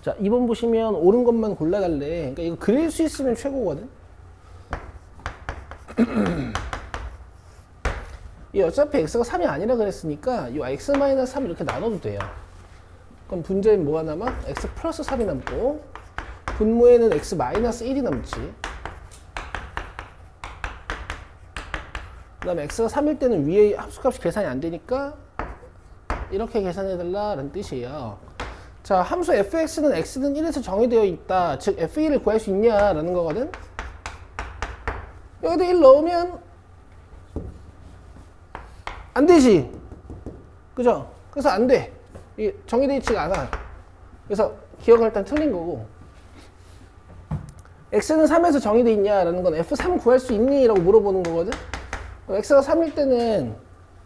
자, 2번 보시면 옳은 것만 골라달래. 그러니까 이거 그릴 수 있으면 최고거든. 이 어차피 x가 3이 아니라 그랬으니까 이 x-3 이렇게 나눠도 돼요. 그럼 분자엔 뭐가 남아? x 플러스 3이 남고 분모에는 x-1이 남지. 그 다음에 x가 3일 때는 위에 함수값이 계산이 안 되니까 이렇게 계산해달라는 뜻이에요. 자, 함수 fx는 x는 1에서 정의되어 있다. 즉 f1을 구할 수 있냐라는 거거든. 여기다 1 넣으면 안 되지. 그죠? 그래서 안 돼. 이게 정의되어 있지가 않아. 그래서 기억은 일단 틀린 거고. x는 3에서 정의되어 있냐라는 건 f3 구할 수 있니? 라고 물어보는 거거든. x가 3일 때는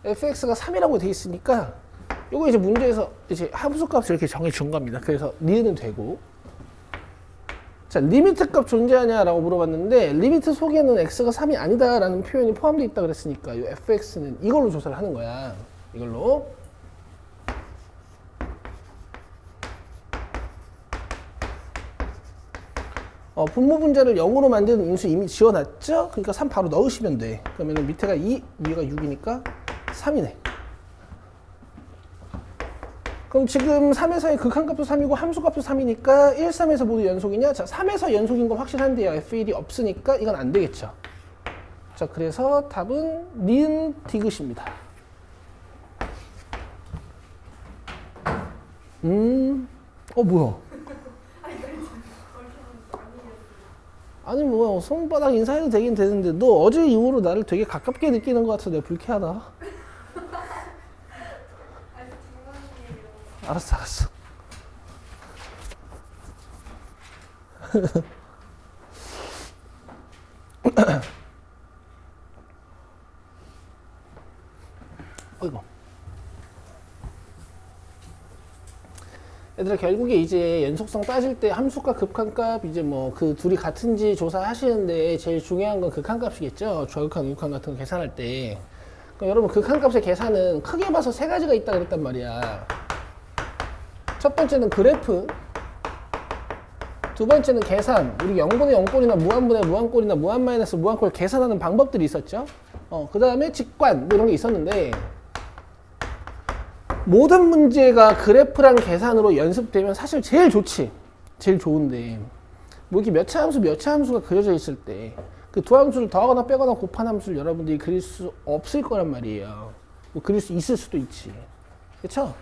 fx가 3이라고 돼 있으니까 요거 이제 문제에서 이제 함수값을 이렇게 정해 준 겁니다. 그래서 니은은 되고. 자, 리미트 값 존재하냐라고 물어봤는데 리미트 속에는 x가 3이 아니다라는 표현이 포함되어 있다 그랬으니까 이 fx는 이걸로 조사를 하는 거야. 이걸로. 분모 분자를 0으로 만드는 인수 이미 지어놨죠? 그러니까 3 바로 넣으시면 돼. 그러면 밑에가 2, 위가 6이니까 3이네. 그럼 지금 3에서의 극한값도 3이고 함수값도 3이니까 1, 3에서 모두 연속이냐? 자, 3에서 연속인 건 확실한데요. F1이 없으니까 이건 안 되겠죠. 자, 그래서 답은 니은 디귿입니다. 뭐야? 아니 뭐 손바닥 인사해도 되긴 되는데 너 어제 이후로 나를 되게 가깝게 느끼는 것 같아서 내가 불쾌하다. 알았어, 알았어. 어이구. 얘들아, 결국에 이제 연속성 따질 때 함수값, 극한값 이제 뭐 그 둘이 같은지 조사하시는데 제일 중요한 건 극한값이겠죠. 좌극한, 우극한 같은 거 계산할 때. 그러니까 여러분 극한값의 계산은 크게 봐서 세 가지가 있다 그랬단 말이야. 첫 번째는 그래프, 두 번째는 계산. 우리 0분의 0꼴이나 무한분의 무한꼴이나 무한 마이너스 무한꼴 계산하는 방법들이 있었죠. 그 다음에 직관 뭐 이런 게 있었는데 모든 문제가 그래프랑 계산으로 연습되면 사실 제일 좋지. 제일 좋은데 뭐 이렇게 몇차 함수 몇차 함수가 그려져 있을 때 그 두 함수를 더하거나 빼거나 곱한 함수를 여러분들이 그릴 수 없을 거란 말이에요. 뭐 그릴 수 있을 수도 있지. 그렇죠?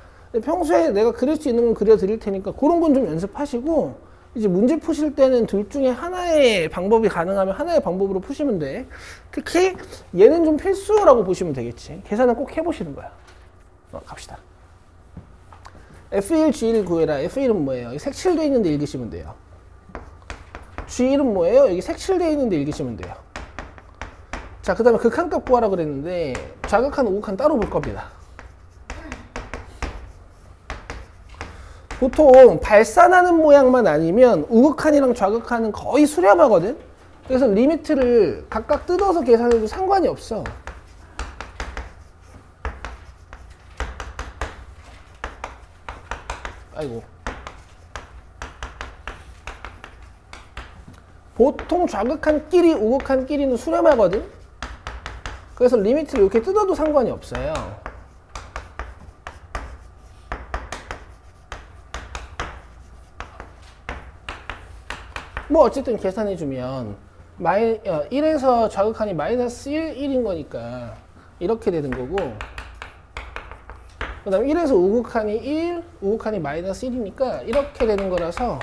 평소에 내가 그릴 수 있는 건 그려드릴 테니까 그런 건 좀 연습하시고 이제 문제 푸실 때는 둘 중에 하나의 방법이 가능하면 하나의 방법으로 푸시면 돼. 특히 얘는 좀 필수라고 보시면 되겠지. 계산은 꼭 해보시는 거야. 갑시다. F1, G1 구해라. F1은 뭐예요? 색칠되어 있는데 읽으시면 돼요. G1은 뭐예요? 여기 색칠되어 있는데 읽으시면 돼요. 자, 그 다음에 극한값 구하라 그랬는데 좌극한, 우극한 따로 볼 겁니다. 보통 발산하는 모양만 아니면 우극한이랑 좌극한은 거의 수렴하거든? 그래서 리미트를 각각 뜯어서 계산해도 상관이 없어. 아이고. 보통 좌극한끼리 우극한끼리는 수렴하거든? 그래서 리미트를 이렇게 뜯어도 상관이 없어요. 뭐 어쨌든 계산해주면 1에서 좌극한이 마이너스 1인 거니까 이렇게 되는 거고 그 다음에 1에서 우극한이 1, 우극한이 마이너스 1이니까 이렇게 되는 거라서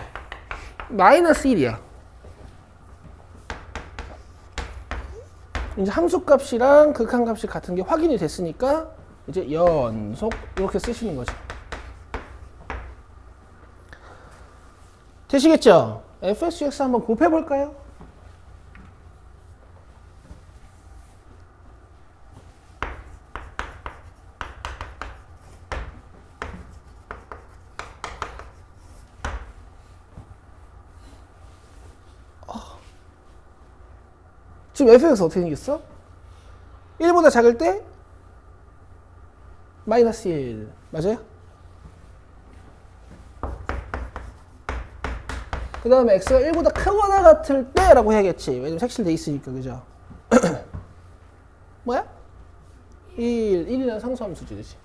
마이너스 1이야. 이제 함수값이랑 극한값이 같은 게 확인이 됐으니까 이제 연속 이렇게 쓰시는 거죠. 되시겠죠? fxx 한번 곱해볼까요? 지금 fx 어떻게 생겼어? 1보다 작을 때 마이너스 1 맞아요? 그 다음에 x가 1보다 크거나 같을 때라고 해야겠지. 왜냐면 색칠돼 있으니까, 그죠? 뭐야? 1이라는 상수함수지, 그치?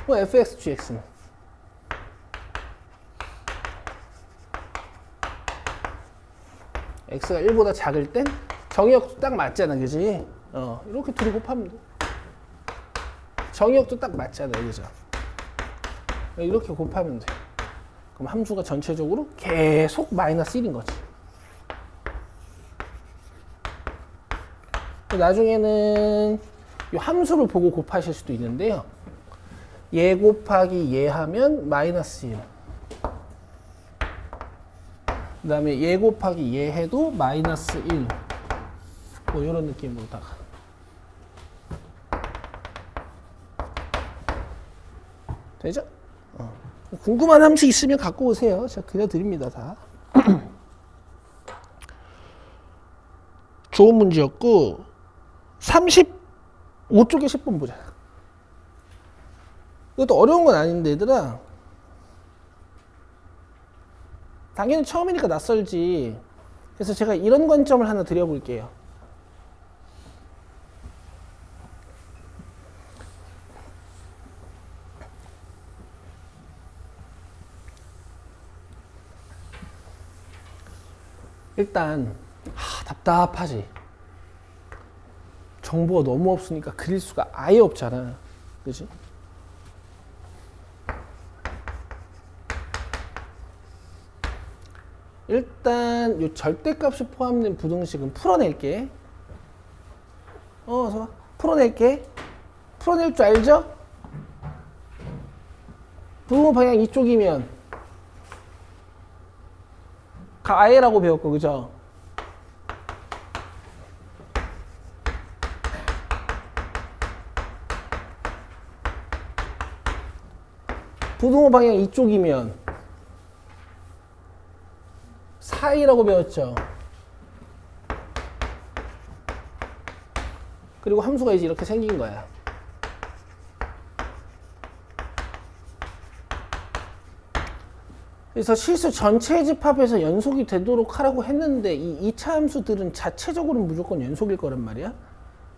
뭐 fx, gx는 x가 1보다 작을 땐 정의역도 딱 맞잖아, 그지? 이렇게 둘이 곱하면 돼. 정의역도 딱 맞잖아, 그죠? 이렇게 곱하면 돼. 그럼 함수가 전체적으로 계속 마이너스 1인 거지. 나중에는 이 함수를 보고 곱하실 수도 있는데요. 얘 곱하기 얘 하면 마이너스 1. 그 다음에 얘 곱하기 얘 해도 마이너스 1. 뭐 이런 느낌으로다가. 되죠? 궁금한 함수 있으면 갖고 오세요. 제가 그려드립니다, 다. 좋은 문제였고, 35쪽에 10번 보자. 이것도 어려운 건 아닌데, 얘들아. 당연히 처음이니까 낯설지. 그래서 제가 이런 관점을 하나 드려볼게요. 일단 답답하지. 정보가 너무 없으니까 그릴 수가 아예 없잖아. 그치? 일단 요 절대값이 포함된 부등식은 풀어낼게. 어서 풀어낼게. 풀어낼 줄 알죠? 부등호 방향 이쪽이면 가해라고 배웠고, 그죠? 부등호 방향 이쪽이면 4이라고 배웠죠. 그리고 함수가 이제 이렇게 생긴 거야. 그래서 실수 전체 집합에서 연속이 되도록 하라고 했는데 이 2차 함수들은 자체적으로 무조건 연속일 거란 말이야.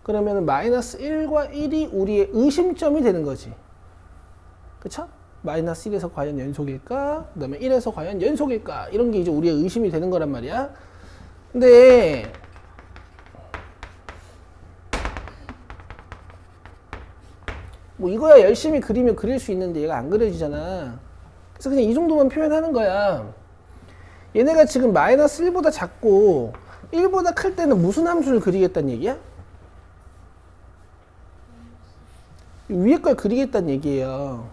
그러면 마이너스 1과 1이 우리의 의심점이 되는 거지. 그쵸? 마이너스 1에서 과연 연속일까? 그 다음에 1에서 과연 연속일까? 이런 게 이제 우리의 의심이 되는 거란 말이야. 근데 뭐 이거야 열심히 그리면 그릴 수 있는데 얘가 안 그려지잖아. 그래서 그냥 이 정도만 표현하는 거야. 얘네가 지금 마이너스 1보다 작고 1보다 클 때는 무슨 함수를 그리겠다는 얘기야? 위에 걸 그리겠다는 얘기예요.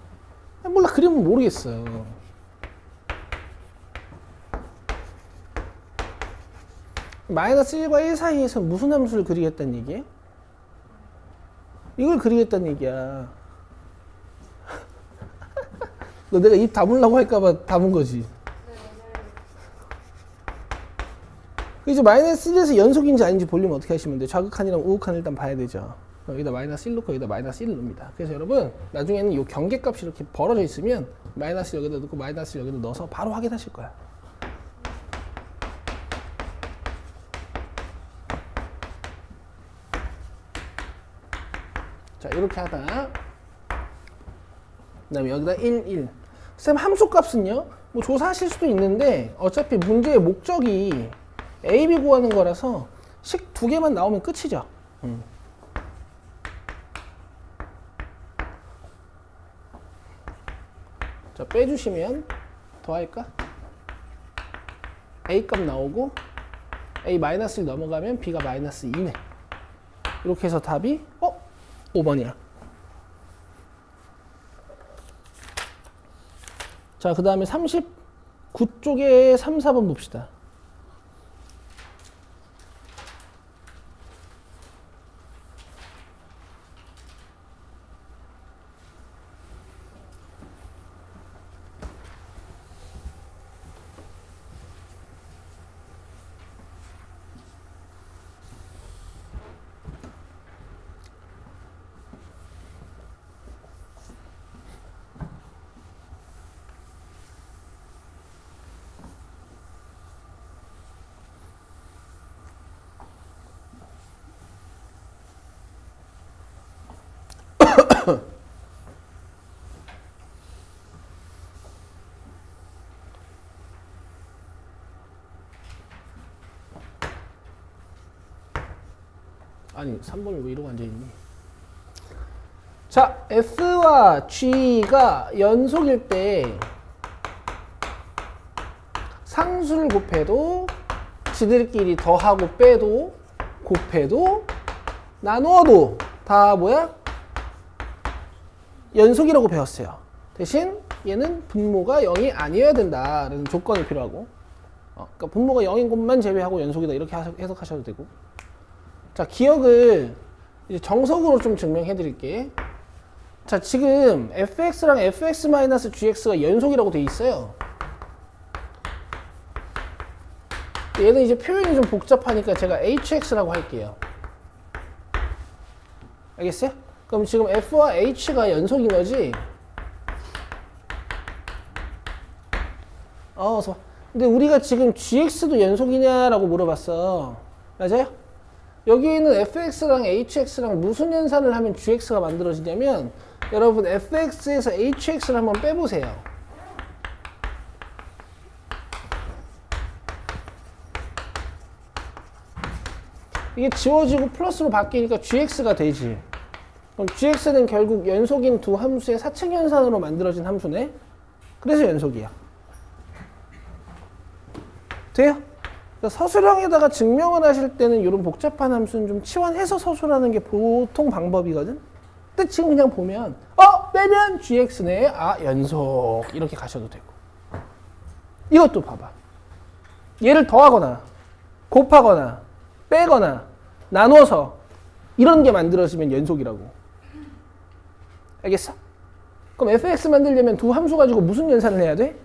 몰라, 그리면 모르겠어요. 마이너스 1과 1 사이에서 무슨 함수를 그리겠다는 얘기예요? 이걸 그리겠다는 얘기야. 너 내가 입 다물라고 할까봐 다문 거지. 이제 마이너스 1에서 연속인지 아닌지 보려면 어떻게 하시면 돼요? 좌극한이랑 우극한 일단 봐야 되죠. 여기다 마이너스 1 넣고 여기다 마이너스 1을 넣습니다. 그래서 여러분 나중에는 이 경계값이 이렇게 벌어져 있으면 마이너스 여기다 넣고 마이너스 여기다 넣어서 바로 확인하실 거야. 자, 이렇게 하다. 그 다음에 여기다 1, 1. 쌤, 함수값은요? 뭐 조사하실 수도 있는데 어차피 문제의 목적이 A, B 구하는 거라서 식 두 개만 나오면 끝이죠. 자, 빼주시면 더 할까? A 값 나오고 A 마이너스 1 넘어가면 B가 마이너스 2네. 이렇게 해서 답이 5번이야. 자, 그 다음에 39쪽에 3, 4번 봅시다. 아니 3번이 왜 이러고 앉아있니? 자, F와 G가 연속일 때 상수를 곱해도 지들끼리 더하고 빼도 곱해도 나누어도 다 뭐야? 연속이라고 배웠어요. 대신 얘는 분모가 0이 아니어야 된다라는 조건이 필요하고 그러니까 분모가 0인 것만 제외하고 연속이다 이렇게 해석하셔도 되고 자 기억을 이제 정석으로 좀 증명해 드릴게. 자 지금 fx랑 fx-gx가 연속이라고 돼 있어요. 얘는 이제 표현이 좀 복잡하니까 제가 hx라고 할게요. 알겠어요? 그럼 지금 f와 h가 연속인 거지? 근데 우리가 지금 gx도 연속이냐라고 물어봤어. 맞아요? 여기는 fx랑 hx랑 무슨 연산을 하면 gx가 만들어지냐면 여러분 fx에서 hx를 한번 빼보세요. 이게 지워지고 플러스로 바뀌니까 gx가 되지. 그럼 gx는 결국 연속인 두 함수의 사측 연산으로 만들어진 함수네. 그래서 연속이야. 돼요? 그러니까 서술형에다가 증명을 하실 때는 이런 복잡한 함수는 좀 치환해서 서술하는 게 보통 방법이거든. 근데 지금 그냥 보면 빼면 gx네. 연속 이렇게 가셔도 되고. 이것도 봐봐. 얘를 더하거나 곱하거나 빼거나 나눠서 이런 게 만들어지면 연속이라고. 알겠어? 그럼 fx 만들려면 두 함수 가지고 무슨 연산을 해야 돼?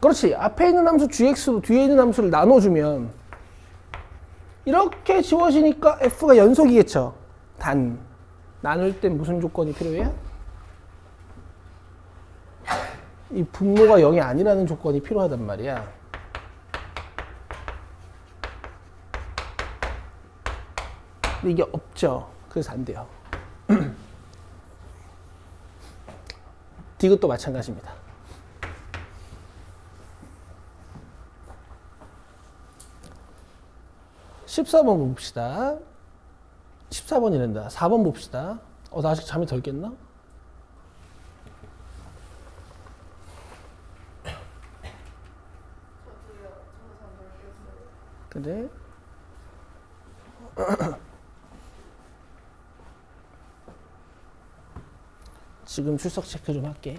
그렇지. 앞에 있는 함수 gx도 뒤에 있는 함수를 나눠주면 이렇게 지워지니까 f가 연속이겠죠. 단 나눌 땐 무슨 조건이 필요해요? 이 분모가 0이 아니라는 조건이 필요하단 말이야. 근데 이게 없죠. 그래서 안 돼요. 디귿도 마찬가지입니다. 14번 봅시다. 14번이란다. 4번 봅시다. 나 아직 잠이 덜 깼나? 그래? 지금 출석 체크 좀 할게.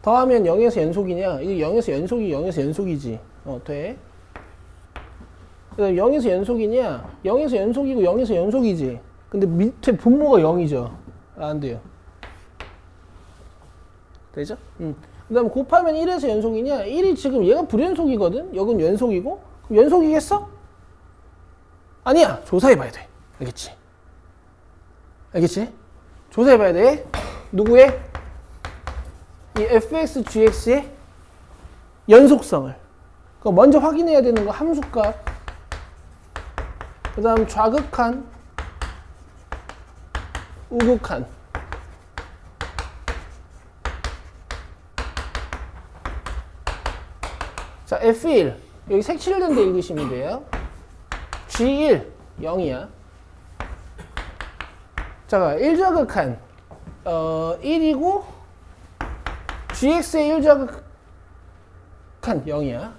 더하면 0에서 연속이냐? 이게 0에서 연속이 0에서 연속이지. 돼. 그다음 0에서 연속이냐? 0에서 연속이고 0에서 연속이지. 근데 밑에 분모가 0이죠. 안 돼요. 되죠? 그 다음 곱하면 1에서 연속이냐? 1이 지금 얘가 불연속이거든? 여긴 연속이고? 그럼 연속이겠어? 아니야. 조사해봐야 돼. 알겠지? 알겠지? 조사해봐야 돼. 누구의? 이 fx, gx의 연속성을. 그럼 먼저 확인해야 되는 거 함수값. 그 다음 좌극한, 우극한. 자, F1. 여기 색칠된 데 읽으시면 돼요. G1, 0이야. 자, 1좌극한. 1이고, GX의 1좌극한 0이야.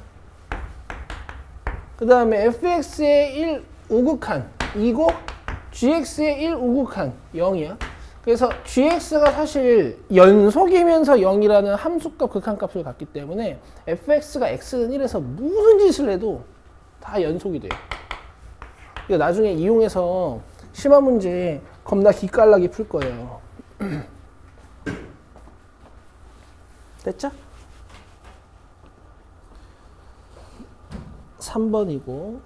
그 다음에 FX의 1 우극한 2고, GX의 1 우극한 0이야. 그래서 GX가 사실 연속이면서 0이라는 함수값, 극한값을 갖기 때문에 fx가 x는 1에서 무슨 짓을 해도 다 연속이 돼요. 이거 나중에 이용해서 심화 문제 겁나 기깔나게 풀 거예요. 됐죠? 3번이고.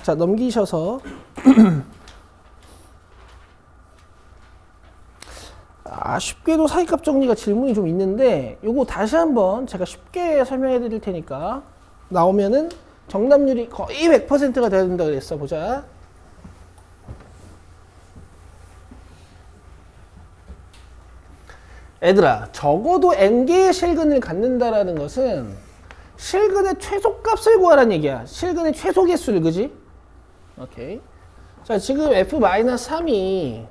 자, 넘기셔서 아쉽게도 사이값 정리가 질문이 좀 있는데 요거 다시 한번 제가 쉽게 설명해 드릴 테니까 나오면은 정답률이 거의 100%가 돼야 된다 그랬어. 보자. 얘들아, 적어도 n개의 실근을 갖는다라는 것은 실근의 최소값을 구하라는 얘기야. 실근의 최소 개수를, 그지? 오케이. 자, 지금 f-3이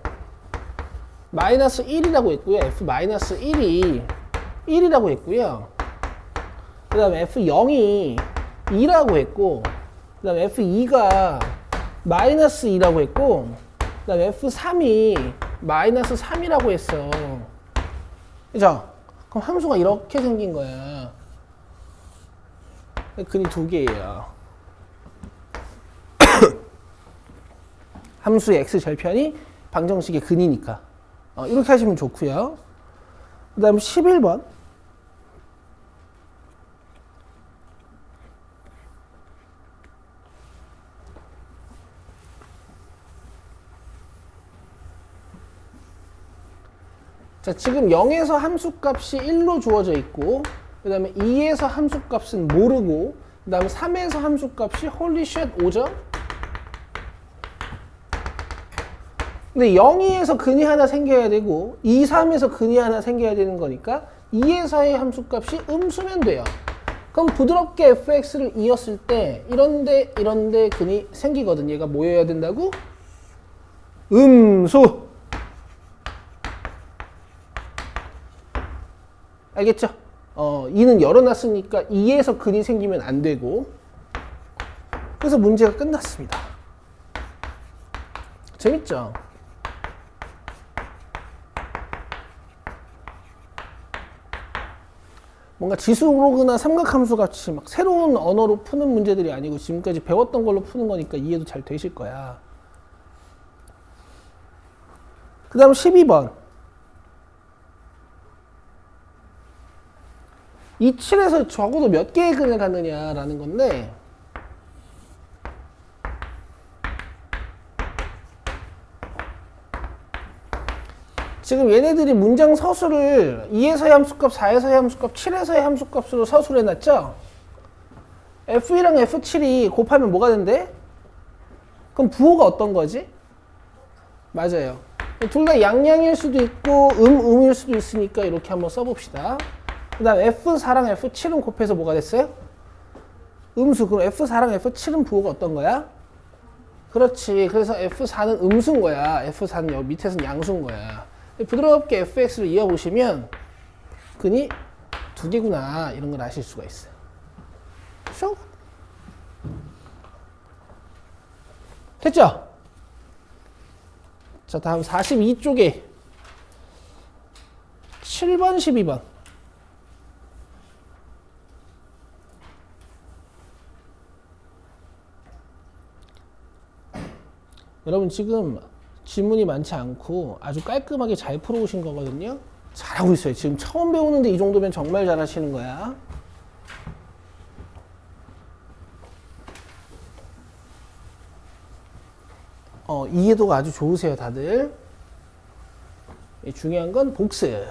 마이너스 1이라고 했고요. f-1이 1이라고 했고요. 그 다음에 f0이 2라고 했고, 그 다음에 f2가 마이너스 2라고 했고, 그 다음에 f3이 마이너스 3이라고 했어. 그죠? 그럼 함수가 이렇게 생긴 거야. 근이 두 개예요. 함수의 x 절편이 방정식의 근이니까. 이렇게 하시면 좋고요. 그 다음 11번. 자, 지금 0에서 함수값이 1로 주어져 있고, 그 다음에 2에서 함수값은 모르고, 그 다음에 3에서 함수값이 홀리 쉣 5점. 근데 0, 2에서 근이 하나 생겨야 되고 2, 3에서 근이 하나 생겨야 되는 거니까 2에서의 함수값이 음수면 돼요. 그럼 부드럽게 fx를 이었을 때 이런데 근이 생기거든. 얘가 뭐여야 된다고? 음수. 알겠죠? 2는 열어놨으니까 2에서 근이 생기면 안 되고, 그래서 문제가 끝났습니다. 재밌죠? 뭔가 지수로그나 삼각함수 같이 막 새로운 언어로 푸는 문제들이 아니고 지금까지 배웠던 걸로 푸는 거니까 이해도 잘 되실 거야. 그 다음 12번. 이 7에서 적어도 몇 개의 근을 갖느냐라는 건데, 지금 얘네들이 문장 서술을 2에서의 함수값, 4에서의 함수값, 7에서의 함수값으로 서술해 놨죠? F2랑 F7이 곱하면 뭐가 된대? 그럼 부호가 어떤 거지? 맞아요. 둘 다 양양일 수도 있고 음일 수도 있으니까 이렇게 한번 써봅시다. 그 다음 F4랑 F7은 곱해서 뭐가 됐어요? 음수. 그럼 F4랑 F7은 부호가 어떤 거야? 그렇지. 그래서 F4는 음수인 거야. F4는 여기 밑에서는 양수인 거야. 부드럽게 fx를 이어보시면 근이 두 개구나 이런 걸 아실 수가 있어요. 쇼? 됐죠? 자, 다음 42쪽에 7번, 12번. 여러분 지금 질문이 많지 않고 아주 깔끔하게 잘 풀어오신 거거든요. 잘하고 있어요. 지금 처음 배우는데 이 정도면 정말 잘하시는 거야. 이해도가 아주 좋으세요, 다들. 중요한 건 복습.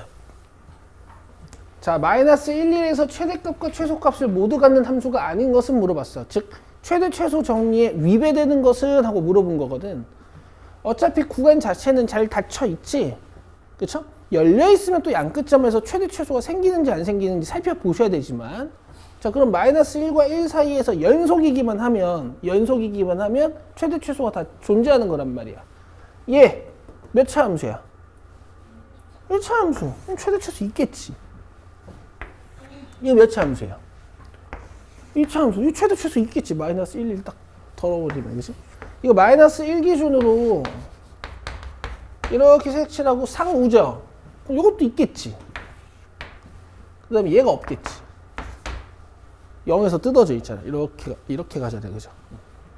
자, 마이너스 1, 1에서 최대값과 최소값을 모두 갖는 함수가 아닌 것은 물어봤어. 즉, 최대 최소 정리에 위배되는 것은 하고 물어본 거거든. 어차피 구간 자체는 잘 닫혀 있지. 그쵸? 열려 있으면 또 양끝점에서 최대 최소가 생기는지 안 생기는지 살펴보셔야 되지만, 자, 그럼 마이너스 1과 1 사이에서 연속이기만 하면 최대 최소가 다 존재하는 거란 말이야. 얘 몇 차 함수야? 1차 함수. 그럼 최대 최소 있겠지. 얘 몇 차 함수야? 2차 함수. 이 최대 최소 있겠지. 마이너스 1, 1 딱 덜어버리면, 그치? 이거 마이너스 1 기준으로 이렇게 색칠하고 상우죠? 그럼 이것도 있겠지. 그 다음에 얘가 없겠지. 0에서 뜯어져 있잖아. 이렇게 가져야 돼. 그죠?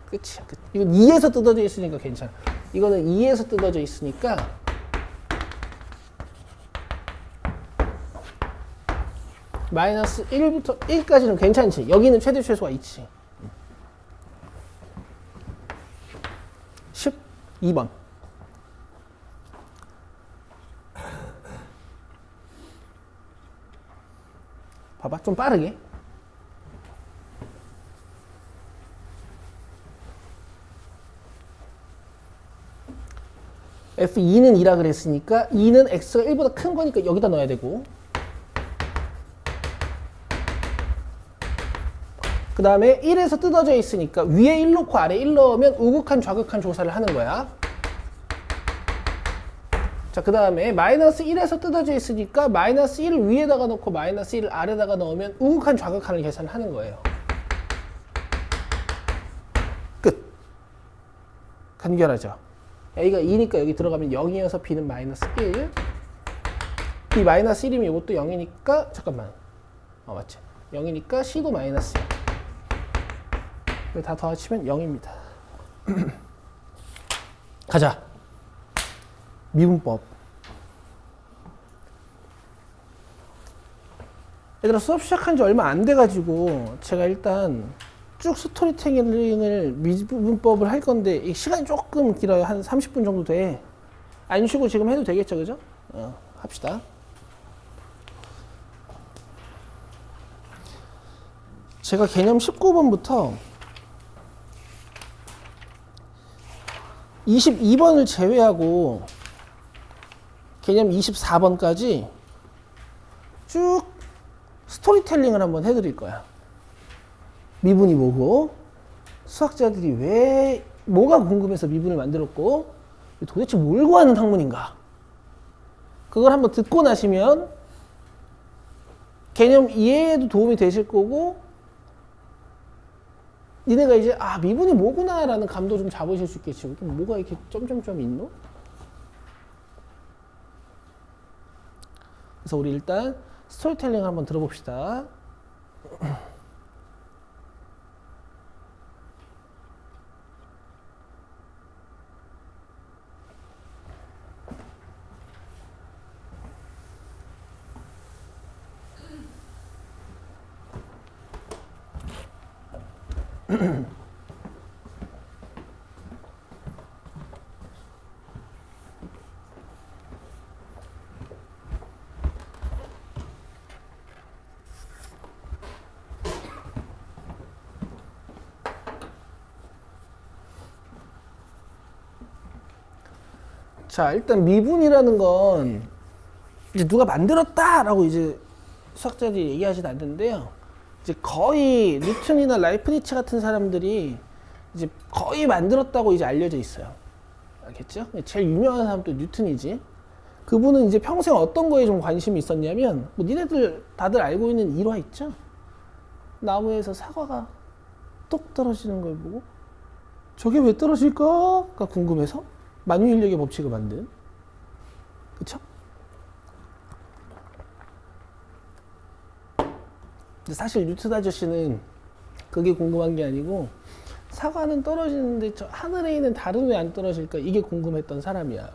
끝이야. 끝. 이건 2에서 뜯어져 있으니까 괜찮아. 이거는 2에서 뜯어져 있으니까 마이너스 1부터 1까지는 괜찮지. 여기는 최대 최소가 있지. 12번. 봐봐, 좀 빠르게. F2는 2라 그랬으니까 2는 x가 1보다 큰 거니까 여기다 넣어야 되고, 그 다음에 1에서 뜯어져 있으니까 위에 1 넣고 아래 1 넣으면 우극한 좌극한 조사를 하는 거야. 자, 그 다음에 마이너스 1에서 뜯어져 있으니까 마이너스 1을 위에다가 넣고 마이너스 1을 아래다가 넣으면 우극한 좌극한을 계산을 하는 거예요. 끝. 간결하죠. A가 2니까 여기 들어가면 0이어서 B는 마이너스 1. B 마이너스 1이면 이것도 0이니까, 잠깐만. 맞지. 0이니까 C도 마이너스 1. 다 더하치면 0입니다. 가자. 미분법. 얘들아, 수업 시작한 지 얼마 안 돼가지고 제가 일단 쭉 스토리텔링을 미분법을 할 건데 이 시간이 조금 길어요. 한 30분 정도 돼. 안 쉬고 지금 해도 되겠죠, 그죠? 합시다. 제가 개념 19번부터 22번을 제외하고 개념 24번까지 쭉 스토리텔링을 한번 해드릴 거야. 미분이 뭐고, 수학자들이 왜 뭐가 궁금해서 미분을 만들었고, 도대체 뭘 구하는 학문인가, 그걸 한번 듣고 나시면 개념 이해에도 도움이 되실 거고, 니네가 이제 미분이 뭐구나 라는 감도 좀 잡으실 수 있겠지. 뭐가 이렇게 점점점 있노? 그래서 우리 일단 스토리텔링 한번 들어봅시다. 자, 일단 미분이라는 건 이제 누가 만들었다라고 이제 수학자들이 얘기하진 않는데요. 이제 거의 뉴턴이나 라이프니츠 같은 사람들이 이제 거의 만들었다고 이제 알려져 있어요. 알겠죠? 제일 유명한 사람도 뉴턴이지. 그분은 이제 평생 어떤 거에 좀 관심이 있었냐면, 뭐 니네들 다들 알고 있는 일화 있죠? 나무에서 사과가 뚝 떨어지는 걸 보고 저게 왜 떨어질까가 궁금해서 만유인력의 법칙을 만든, 그쵸? 근데 사실 뉴턴 아저씨는 그게 궁금한 게 아니고, 사과는 떨어지는데 저 하늘에 있는 달은 왜 안 떨어질까, 이게 궁금했던 사람이야.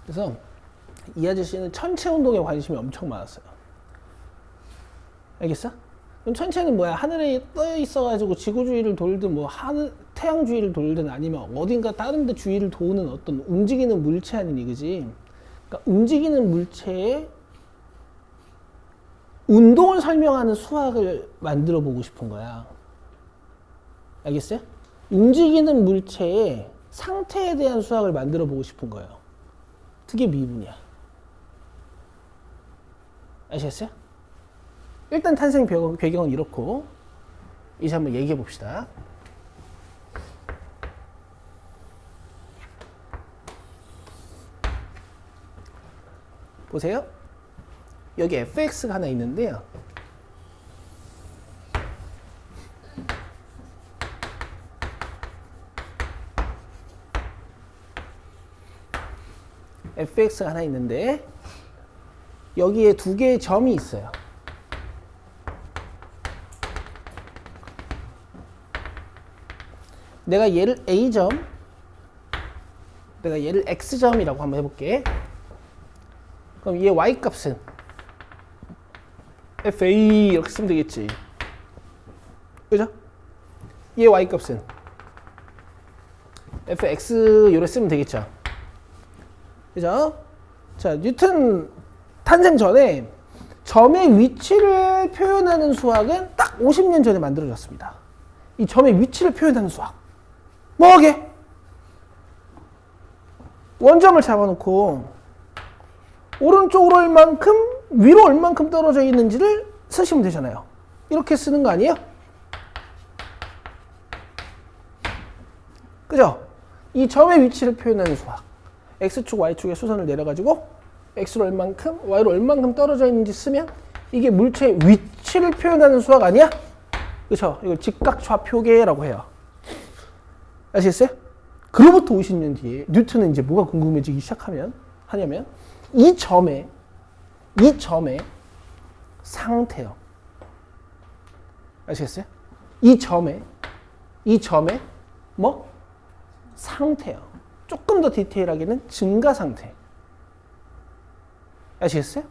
그래서 이 아저씨는 천체 운동에 관심이 엄청 많았어요. 알겠어? 그럼 천체는 뭐야? 하늘에 떠 있어가지고 지구 주위를 돌든 뭐 태양 주위를 돌든 아니면 어딘가 다른 데 주위를 도는 어떤 움직이는 물체 아니니, 그지? 그러니까 움직이는 물체의 운동을 설명하는 수학을 만들어 보고 싶은 거야. 알겠어요? 움직이는 물체의 상태에 대한 수학을 만들어 보고 싶은 거예요. 그게 미분이야. 아시겠어요? 일단 탄생 배경은 이렇고, 이제 한번 얘기해 봅시다. 보세요. 여기 fx가 하나 있는데요. fx가 하나 있는데 여기에 두 개의 점이 있어요. 내가 얘를 a점, 내가 얘를 x점이라고 한번 해볼게. 그럼 얘 y값은 fa 이렇게 쓰면 되겠지. 그죠? 얘 y값은 fx 요래 쓰면 되겠죠. 그죠? 자, 뉴턴 탄생 전에 점의 위치를 표현하는 수학은 딱 50년 전에 만들어졌습니다. 이 점의 위치를 표현하는 수학. 뭐게? 원점을 잡아놓고 오른쪽으로 얼만큼, 위로 얼만큼 떨어져 있는지를 쓰시면 되잖아요. 이렇게 쓰는 거 아니에요? 그죠? 이 점의 위치를 표현하는 수학. X축, Y축의 수선을 내려가지고 X로 얼만큼, Y로 얼만큼 떨어져 있는지 쓰면 이게 물체의 위치를 표현하는 수학 아니야? 그쵸? 이걸 직각좌표계라고 해요. 아시겠어요? 그로부터 50년 뒤에 뉴턴은 이제 뭐가 궁금해지기 하냐면 이 점의 상태요. 아시겠어요? 이 점의 뭐? 상태요. 조금 더 디테일하게는 증가 상태. 아시겠어요?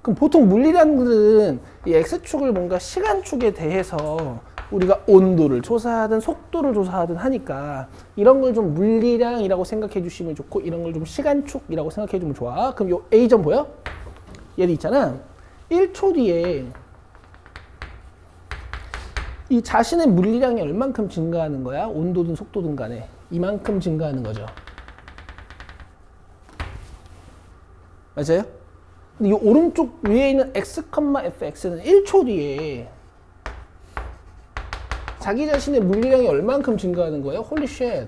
그럼 보통 물리량들은 이 X축을 뭔가 시간축에 대해서 우리가 온도를 조사하든 속도를 조사하든 하니까 이런 걸 좀 물리량이라고 생각해 주시면 좋고 이런 걸 좀 시간축이라고 생각해 주면 좋아. 그럼 요 A점 보여? 얘도 있잖아. 1초 뒤에 이 자신의 물리량이 얼만큼 증가하는 거야? 온도든 속도든 간에 이만큼 증가하는 거죠. 맞아요? 근데 이 오른쪽 위에 있는 x, fx는 1초 뒤에 자기 자신의 물리량이 얼만큼 증가하는 거예요? 홀리 쉣.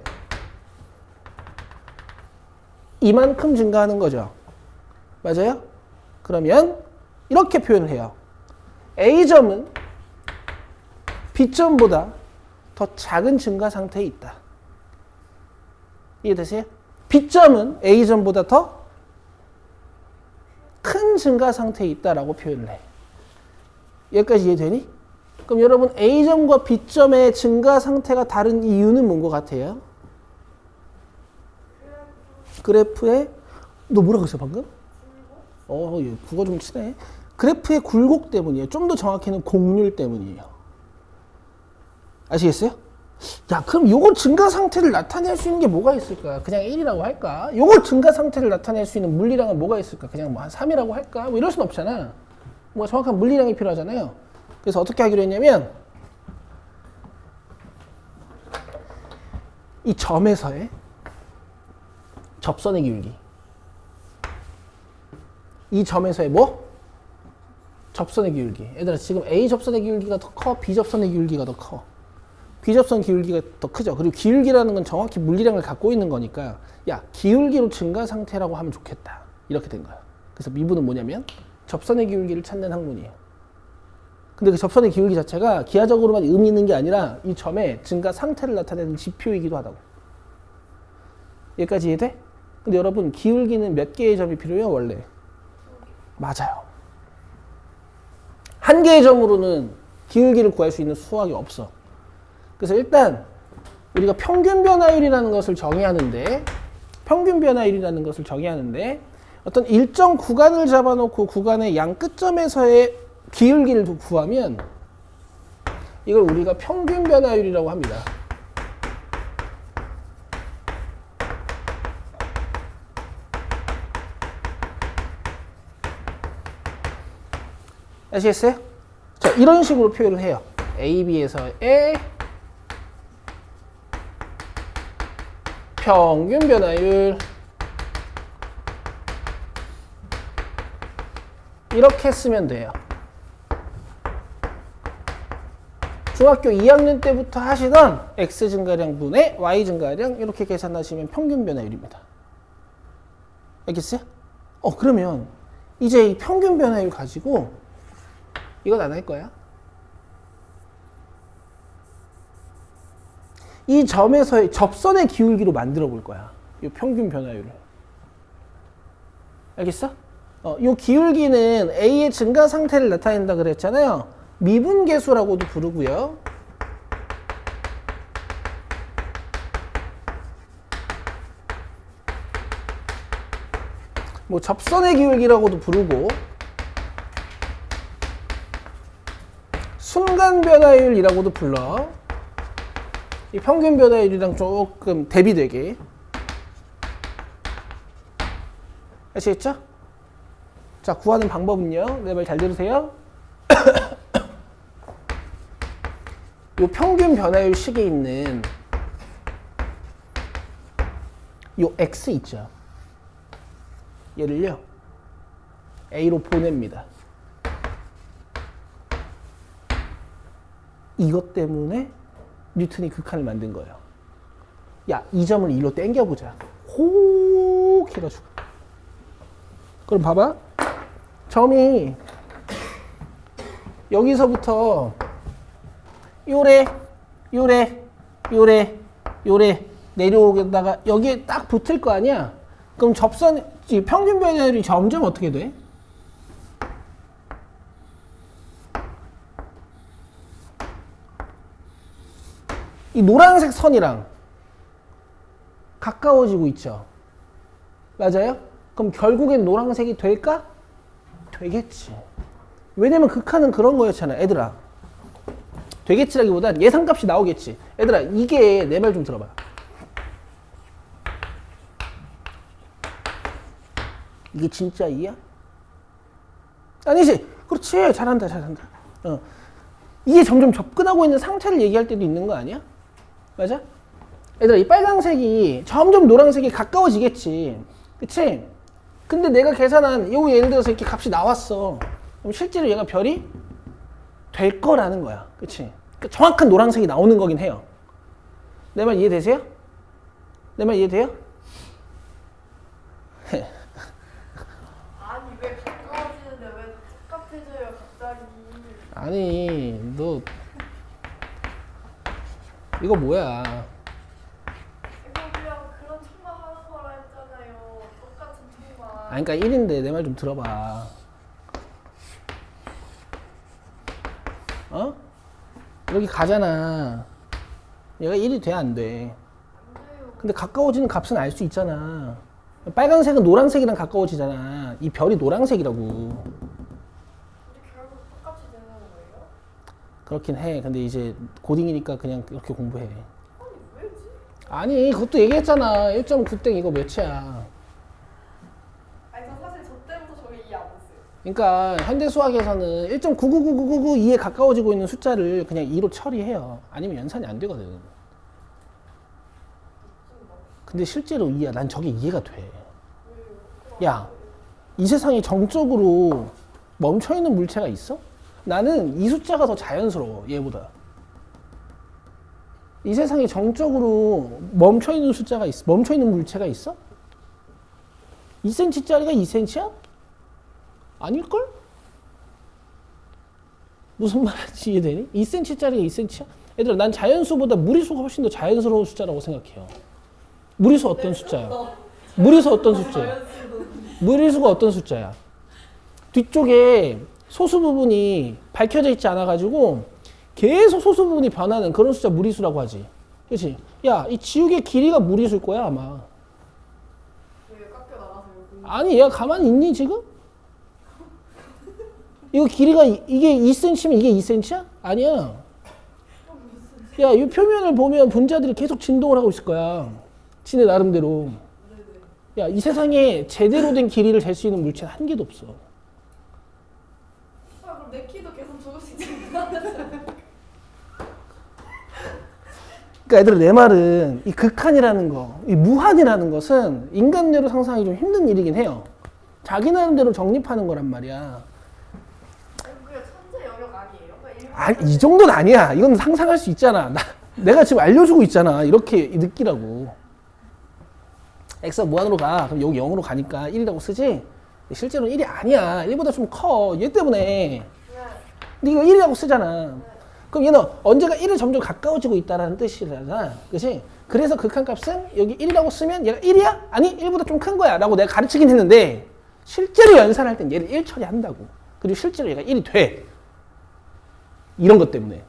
이만큼 증가하는 거죠. 맞아요? 그러면 이렇게 표현을 해요. A점은 B점보다 더 작은 증가 상태에 있다. 이해되세요? B점은 A점보다 더 큰 증가 상태에 있다라고 표현을 해. 여기까지 이해되니? 그럼 여러분 A점과 B점의 증가 상태가 다른 이유는 뭔 것 같아요? 그래프에 너 뭐라고 했어 방금? 국어 좀 치네. 그래프의 굴곡 때문이에요. 좀 더 정확히는 곡률 때문이에요. 아시겠어요? 야, 그럼 요거 증가 상태를 나타낼 수 있는 게 뭐가 있을까? 그냥 1이라고 할까? 요거 증가 상태를 나타낼 수 있는 물리량은 뭐가 있을까? 그냥 뭐 한 3이라고 할까? 뭐 이럴 순 없잖아. 뭐 정확한 물리량이 필요하잖아요. 그래서 어떻게 하기로 했냐면 이 점에서의 접선의 기울기. 이 점에서의 뭐? 접선의 기울기. 얘들아 지금 A 접선의 기울기가 더 커? B 접선의 기울기가 더 커? B 접선 기울기가 더 크죠. 그리고 기울기라는 건 정확히 물리량을 갖고 있는 거니까 야 기울기로 증가 상태라고 하면 좋겠다. 이렇게 된 거야. 그래서 미분은 뭐냐면 접선의 기울기를 찾는 학문이에요. 근데 그 접선의 기울기 자체가 기하적으로만 의미 있는 게 아니라 이 점의 증가 상태를 나타내는 지표이기도 하다고. 여기까지 이해돼? 근데 여러분 기울기는 몇 개의 점이 필요해요 원래? 맞아요. 한 개의 점으로는 기울기를 구할 수 있는 수학이 없어. 그래서 일단 우리가 평균 변화율이라는 것을 정의하는데 어떤 일정 구간을 잡아놓고 구간의 양 끝점에서의 기울기를 구하면 이걸 우리가 평균 변화율이라고 합니다. 아시겠어요? 자, 이런 식으로 표현을 해요. A, B에서의 평균 변화율 이렇게 쓰면 돼요. 중학교 2학년 때부터 하시던 X 증가량 분의 Y 증가량 이렇게 계산하시면 평균 변화율입니다. 알겠어요? 그러면 이제 이 평균 변화율 가지고 이건 안 할 거야. 이 점에서의 접선의 기울기로 만들어 볼 거야. 이 평균 변화율을. 알겠어? 이 기울기는 A의 증가 상태를 나타낸다 그랬잖아요. 미분계수라고도 부르고요. 뭐 접선의 기울기라고도 부르고 순간 변화율이라고도 불러. 이 평균 변화율이랑 조금 대비되게. 아시겠죠? 자, 구하는 방법은요. 내 말 잘 들으세요. 요 평균 변화율 식에 있는 요 x 있죠. 얘를요. A로 보냅니다. 이것 때문에 뉴턴이 극한을 만든 거예요. 야, 이 점을 1로 당겨보자. 혹 해가지고. 그럼 봐봐. 점이 여기서부터 요래 내려오다가 여기에 딱 붙을 거 아니야? 그럼 접선, 평균 변화율이 점점 어떻게 돼? 이 노란색 선이랑 가까워지고 있죠. 맞아요? 그럼 결국엔 노란색이 될까? 되겠지. 왜냐면 극한은 그런 거였잖아, 애들아. 되겠지라기보단 예상값이 나오겠지. 애들아, 이게 내 말 좀 들어봐. 이게 진짜 이야? 아니지. 그렇지. 잘한다. 이게 점점 접근하고 있는 상태를 얘기할 때도 있는 거 아니야? 맞아? 얘들아, 이 빨강색이 점점 노란색이 가까워지겠지. 그치? 근데 내가 계산한, 요 예를 들어서 이렇게 값이 나왔어. 그럼 실제로 얘가 별이 될 거라는 거야. 그치? 그러니까 정확한 노란색이 나오는 거긴 해요. 내 말 이해되세요? 내 말 이해돼요? 아니 왜 가까워지는데 왜 똑같아져요 갑자기? 아니, 너 이거 뭐야? 이거 그냥 그런 통만 하는 거라 했잖아요. 똑같은 통만. 아니, 그러니까 1인데 내 말 좀 들어봐. 어? 여기 가잖아. 얘가 1이 돼, 안 돼? 안 돼요. 근데 가까워지는 값은 알 수 있잖아. 빨간색은 노란색이랑 가까워지잖아. 이 별이 노란색이라고. 근데 결국 똑같이 되는 거예요? 그렇긴 해. 근데 이제 고딩이니까 그냥 그렇게 공부해. 아니 왜지? 아니, 그것도 얘기했잖아. 1.9땡 이거 몇이야. 아니 저 사실 저 때부터 저게 이해 안 됐어요. 그러니까 현대 수학에서는 1.9999992에 가까워지고 있는 숫자를 그냥 2로 처리해요. 아니면 연산이 안 되거든. 근데 실제로 이해야. 난 저게 이해가 돼. 야, 이 세상에 정적으로 멈춰있는 물체가 있어? 나는 이 숫자가 더 자연스러워, 얘보다. 이 세상에 정적으로 멈춰있는 숫자가 있어? 멈춰있는 물체가 있어? 2cm짜리가 2cm야? 아닐걸? 무슨 말인지 이해되니? 2cm짜리가 2cm야? 얘들아, 난 자연수보다 무리수가 훨씬 더 자연스러운 숫자라고 생각해요. 무리수 어떤 숫자야? 무리수 어떤 숫자야? 무리수가 어떤 숫자야? 뒤쪽에 소수 부분이 밝혀져 있지 않아가지고 계속 소수 부분이 변하는 그런 숫자 무리수라고 하지. 그렇지? 야, 이 지우개 길이가 무리수일 거야 아마. 왜 깎여 나가서 여기? 아니, 얘가 가만히 있니 지금? 이거 길이가 이게 2cm면 이게 2cm야? 아니야. 야, 이 표면을 보면 분자들이 계속 진동을 하고 있을 거야. 지네 나름대로. 야, 이 세상에 제대로 된 길이를 잴 수 있는 물체는 한 개도 없어. 아 그럼 내 키도 계속 조금씩 증가하잖아요. 그러니까 얘들아, 내 말은 이 극한이라는 거, 이 무한이라는 것은 인간대로 상상하기 좀 힘든 일이긴 해요. 자기 나름대로 정립하는 거란 말이야. 그게 천재 영역 아니에요? 그러니까 아니, 이 정도는 아니야. 이건 상상할 수 있잖아. 내가 지금 알려주고 있잖아. 이렇게 느끼라고. x가 무한으로 가. 그럼 여기 0으로 가니까 1이라고 쓰지? 실제로는 1이 아니야. 1보다 좀 커. 얘 때문에. 근데 이거 1이라고 쓰잖아. 그럼 얘는 언제가 1에 점점 가까워지고 있다는 뜻이잖아. 그치? 그래서 극한값은 여기 1이라고 쓰면 얘가 1이야? 아니, 1보다 좀 큰 거야. 라고 내가 가르치긴 했는데 실제로 연산할 땐 얘를 1 처리한다고. 그리고 실제로 얘가 1이 돼. 이런 것 때문에.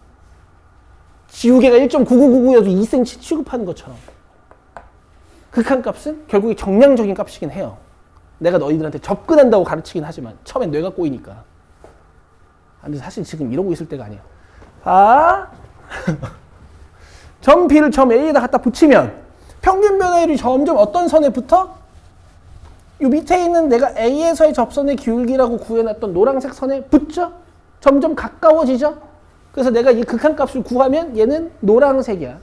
지우개가 1.9999여도 2cm 취급하는 것처럼. 극한값은 결국에 정량적인 값이긴 해요. 내가 너희들한테 접근한다고 가르치긴 하지만 처음엔 뇌가 꼬이니까. 근데 사실 지금 이러고 있을 때가 아니야. 아, 점 B를 점 A에다 갖다 붙이면 평균 변화율이 점점 어떤 선에 붙어? 요 밑에 있는 내가 A에서의 접선의 기울기라고 구해놨던 노란색 선에 붙죠? 점점 가까워지죠? 그래서 내가 이 극한값을 구하면 얘는 노란색이야.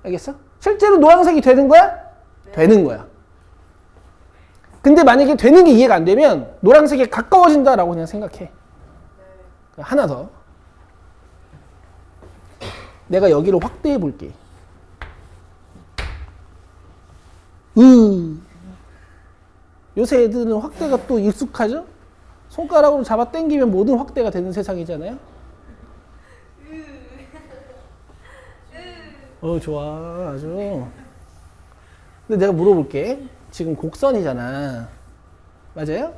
알겠어? 실제로 노란색이 되는 거야? 네. 되는 거야. 근데 만약에 되는 게 이해가 안 되면 노란색에 가까워진다라고 그냥 생각해. 네. 하나 더. 내가 여기를 확대해 볼게. 요새 애들은 확대가 또 익숙하죠? 손가락으로 잡아 당기면 모든 확대가 되는 세상이잖아요? 좋아. 아주. 근데 내가 물어볼게. 지금 곡선이잖아. 맞아요?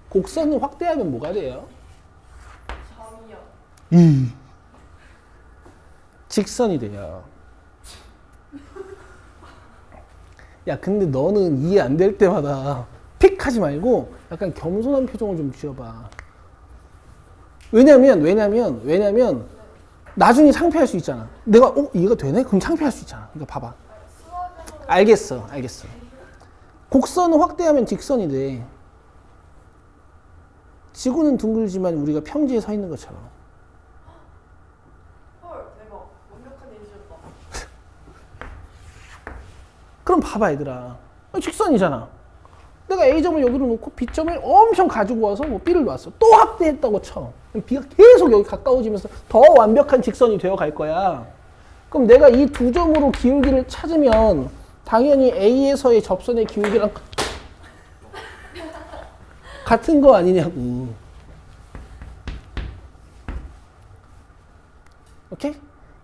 곡선을 확대하면 뭐가 돼요? 점이요. 직선이 돼요. 야, 근데 너는 이해 안 될 때마다 픽 하지 말고 약간 겸손한 표정을 좀 지어봐. 왜냐면 나중에 창피할 수 있잖아. 내가 이해가 되네? 그럼 창피할 수 있잖아. 그러니까 봐봐. 알겠어. 곡선을 확대하면 직선이 돼. 지구는 둥글지만 우리가 평지에 서 있는 것처럼. 헐, 대박. 완벽한 예시였다. 그럼 봐봐 얘들아. 직선이잖아. 내가 A점을 여기로 놓고 B점을 엄청 가지고 와서 뭐 B를 놨어. 또 확대했다고 쳐. 그럼 B가 계속 여기 가까워지면서 더 완벽한 직선이 되어 갈 거야. 그럼 내가 이 두 점으로 기울기를 찾으면 당연히 A에서의 접선의 기울기랑 같은 거 아니냐고. 오케이?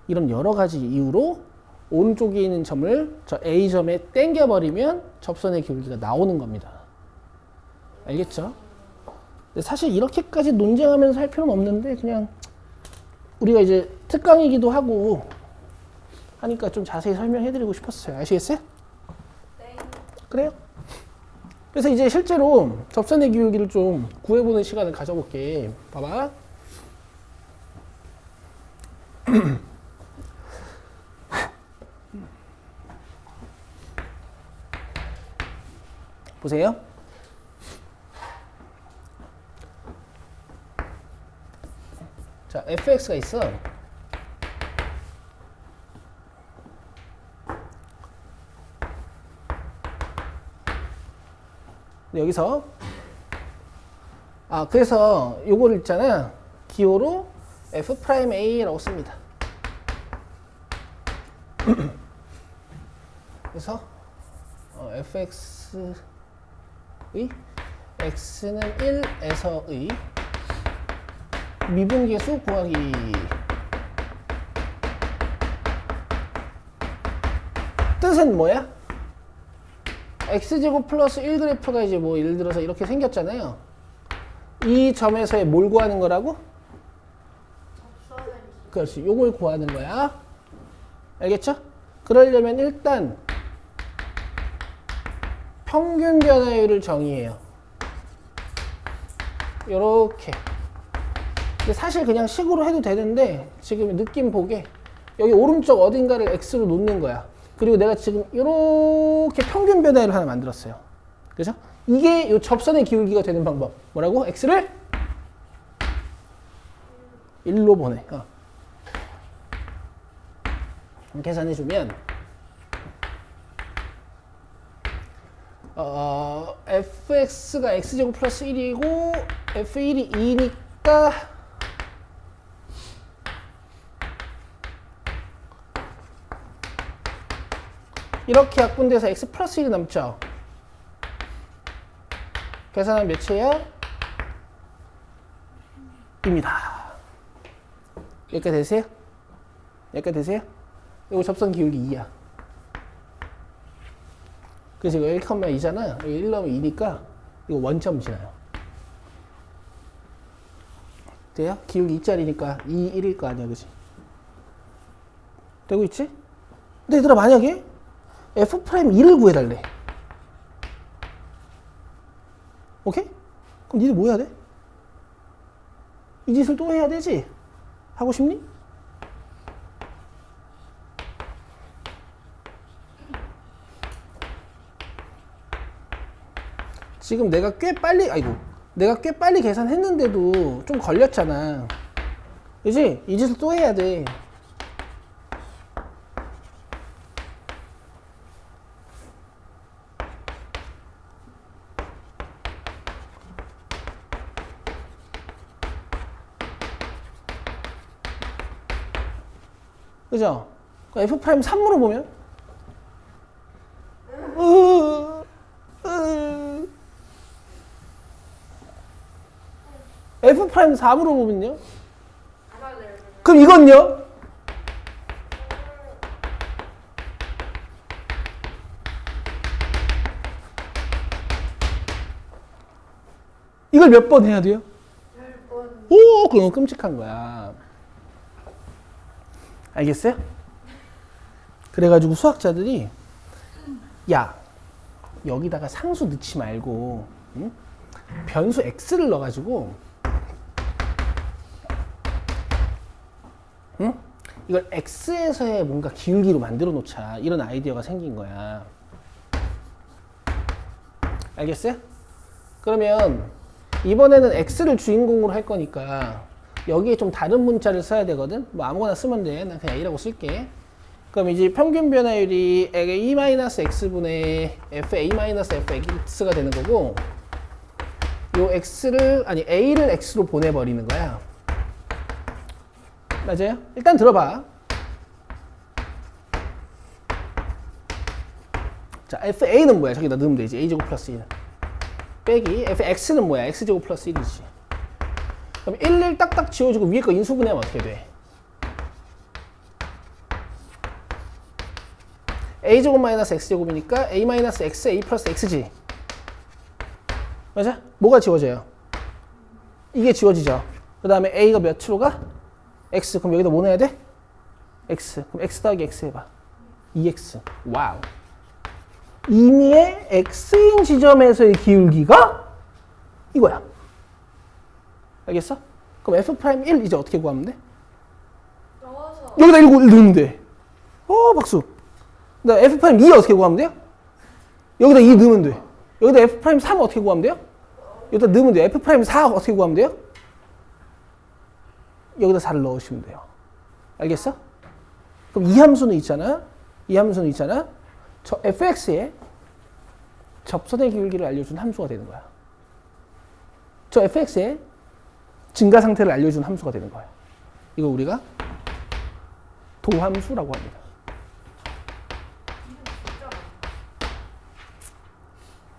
이런 여러 가지 이유로 오른쪽에 있는 점을 저 A점에 당겨버리면 접선의 기울기가 나오는 겁니다. 알겠죠? 근데 사실 이렇게까지 논쟁하면서 할 필요는 없는데 그냥 우리가 이제 특강이기도 하고 하니까 좀 자세히 설명해드리고 싶었어요. 아시겠어요? 네. 그래요? 그래서 이제 실제로 접선의 기울기를 좀 구해보는 시간을 가져볼게. 봐봐. 보세요. 자, fx가 있어. 여기서 그래서 요거를 있잖아. 기호로 f'a라고 씁니다. 그래서 fx의 x는 1에서의 미분계수 구하기. 뜻은 뭐야? x제곱 플러스 1 그래프가 이제 뭐 예를 들어서 이렇게 생겼잖아요. 이 점에서의 뭘 구하는 거라고? 접선의 그렇지. 요걸 구하는 거야. 알겠죠? 그러려면 일단 평균 변화율을 정의해요. 요렇게. 근데 사실 그냥 식으로 해도 되는데 지금 느낌 보게 여기 오른쪽 어딘가를 x로 놓는 거야. 그리고 내가 지금 이렇게 평균 변화율을 하나 만들었어요. 그죠? 이게 요 접선의 기울기가 되는 방법. 뭐라고? x를 1로 보내. 계산해주면 fx가 x제곱 플러스 1이고 f1이 2니까 이렇게 약분돼서 x 플러스 1이 남죠. 계산하면 몇이에요? 입니다. 여기까지 되세요? 여기까지 되세요? 이거 접선 기울기 2야. 그래서 이거 1,2잖아. 여기 1 넣으면 2니까 이거 원점 지나요. 돼요? 기울기 2짜리니까 2, 1일 거 아니야, 그치? 되고 있지? 근데 얘들아 만약에 f'2를 구해달래. 오케이? 그럼 니들 뭐 해야 돼? 이 짓을 또 해야 되지? 하고 싶니? 지금 내가 꽤 빨리 계산했는데도 좀 걸렸잖아. 그지? 이 짓을 또 해야 돼. 그죠? F 프라임 3으로 보면 F 프라임 4으로 보면요? 그럼 이건요? 이걸 몇 번 해야 돼요? 10번. 오, 그거 너무 끔찍한 거야. 알겠어요? 그래가지고 수학자들이 야, 여기다가 상수 넣지 말고 응? 변수 x를 넣어가지고 응? 이걸 x에서의 뭔가 기울기로 만들어 놓자, 이런 아이디어가 생긴 거야. 알겠어요? 그러면 이번에는 x를 주인공으로 할 거니까 여기에 좀 다른 문자를 써야 되거든. 뭐 아무거나 쓰면 돼. 난 그냥 a라고 쓸게. 그럼 이제 평균 변화율이 a-x분의 fa-fx가 되는 거고, 요 a를 x로 보내버리는 거야. 맞아요? 일단 들어봐. 자, fa는 뭐야? 저기다 넣으면 되지. a제곱 플러스 1 빼기 fx는 뭐야? x제곱 플러스 1이지. 그럼 1 딱딱 지워주고 위에 거 인수분해하면 어떻게 돼? a제곱 마이너스 x제곱이니까 a 마이너스 x, a 플러스 x지. 맞아? 뭐가 지워져요? 이게 지워지죠. 그 다음에 a가 몇으로 가? x. 그럼 여기다 뭐 넣어야 돼? x. 그럼 x 더하기 x 해봐. 2x. 와우. 임의의 x인 지점에서의 기울기가 이거야. 알겠어? 그럼 f'1 이제 어떻게 구하면 돼? 넣어서. 여기다 1 넣으면 돼. 박수. 나 f'2 어떻게 구하면 돼요? 여기다 2 넣으면 돼. 여기다 f'3 어떻게 구하면 돼요? 여기다 넣으면 돼요. f'4 어떻게 구하면 돼요? 여기다 4를 넣으시면 돼요. 알겠어? 그럼 이 함수는 있잖아. 저 fx의 접선의 기울기를 알려준 함수가 되는 거야. 저 fx의 증가 상태를 알려준 함수가 되는 거야. 이거 우리가 도함수라고 합니다.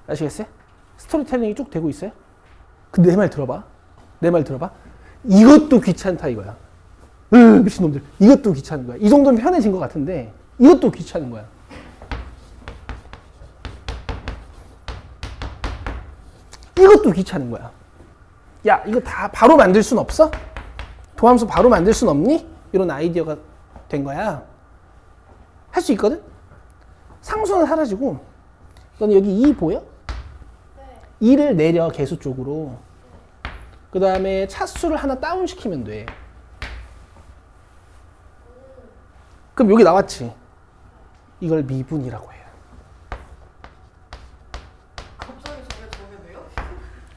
아시겠어요? 스토리텔링이 쭉 되고 있어요? 근데 내 말 들어봐. 이것도 귀찮다 이거야. 미친놈들. 이것도 귀찮은 거야. 이 정도면 편해진 것 같은데 이것도 귀찮은 거야. 이것도 귀찮은 거야. 야, 이거 다 바로 만들 순 없어? 도함수 바로 만들 순 없니? 이런 아이디어가 된 거야. 할 수 있거든? 상수는 사라지고, 너는 여기 2 보여? 네. 2를 내려, 개수 쪽으로. 그 다음에 차수를 하나 다운시키면 돼. 그럼 여기 나왔지? 이걸 미분이라고 해요. 갑자기 저게 돼요?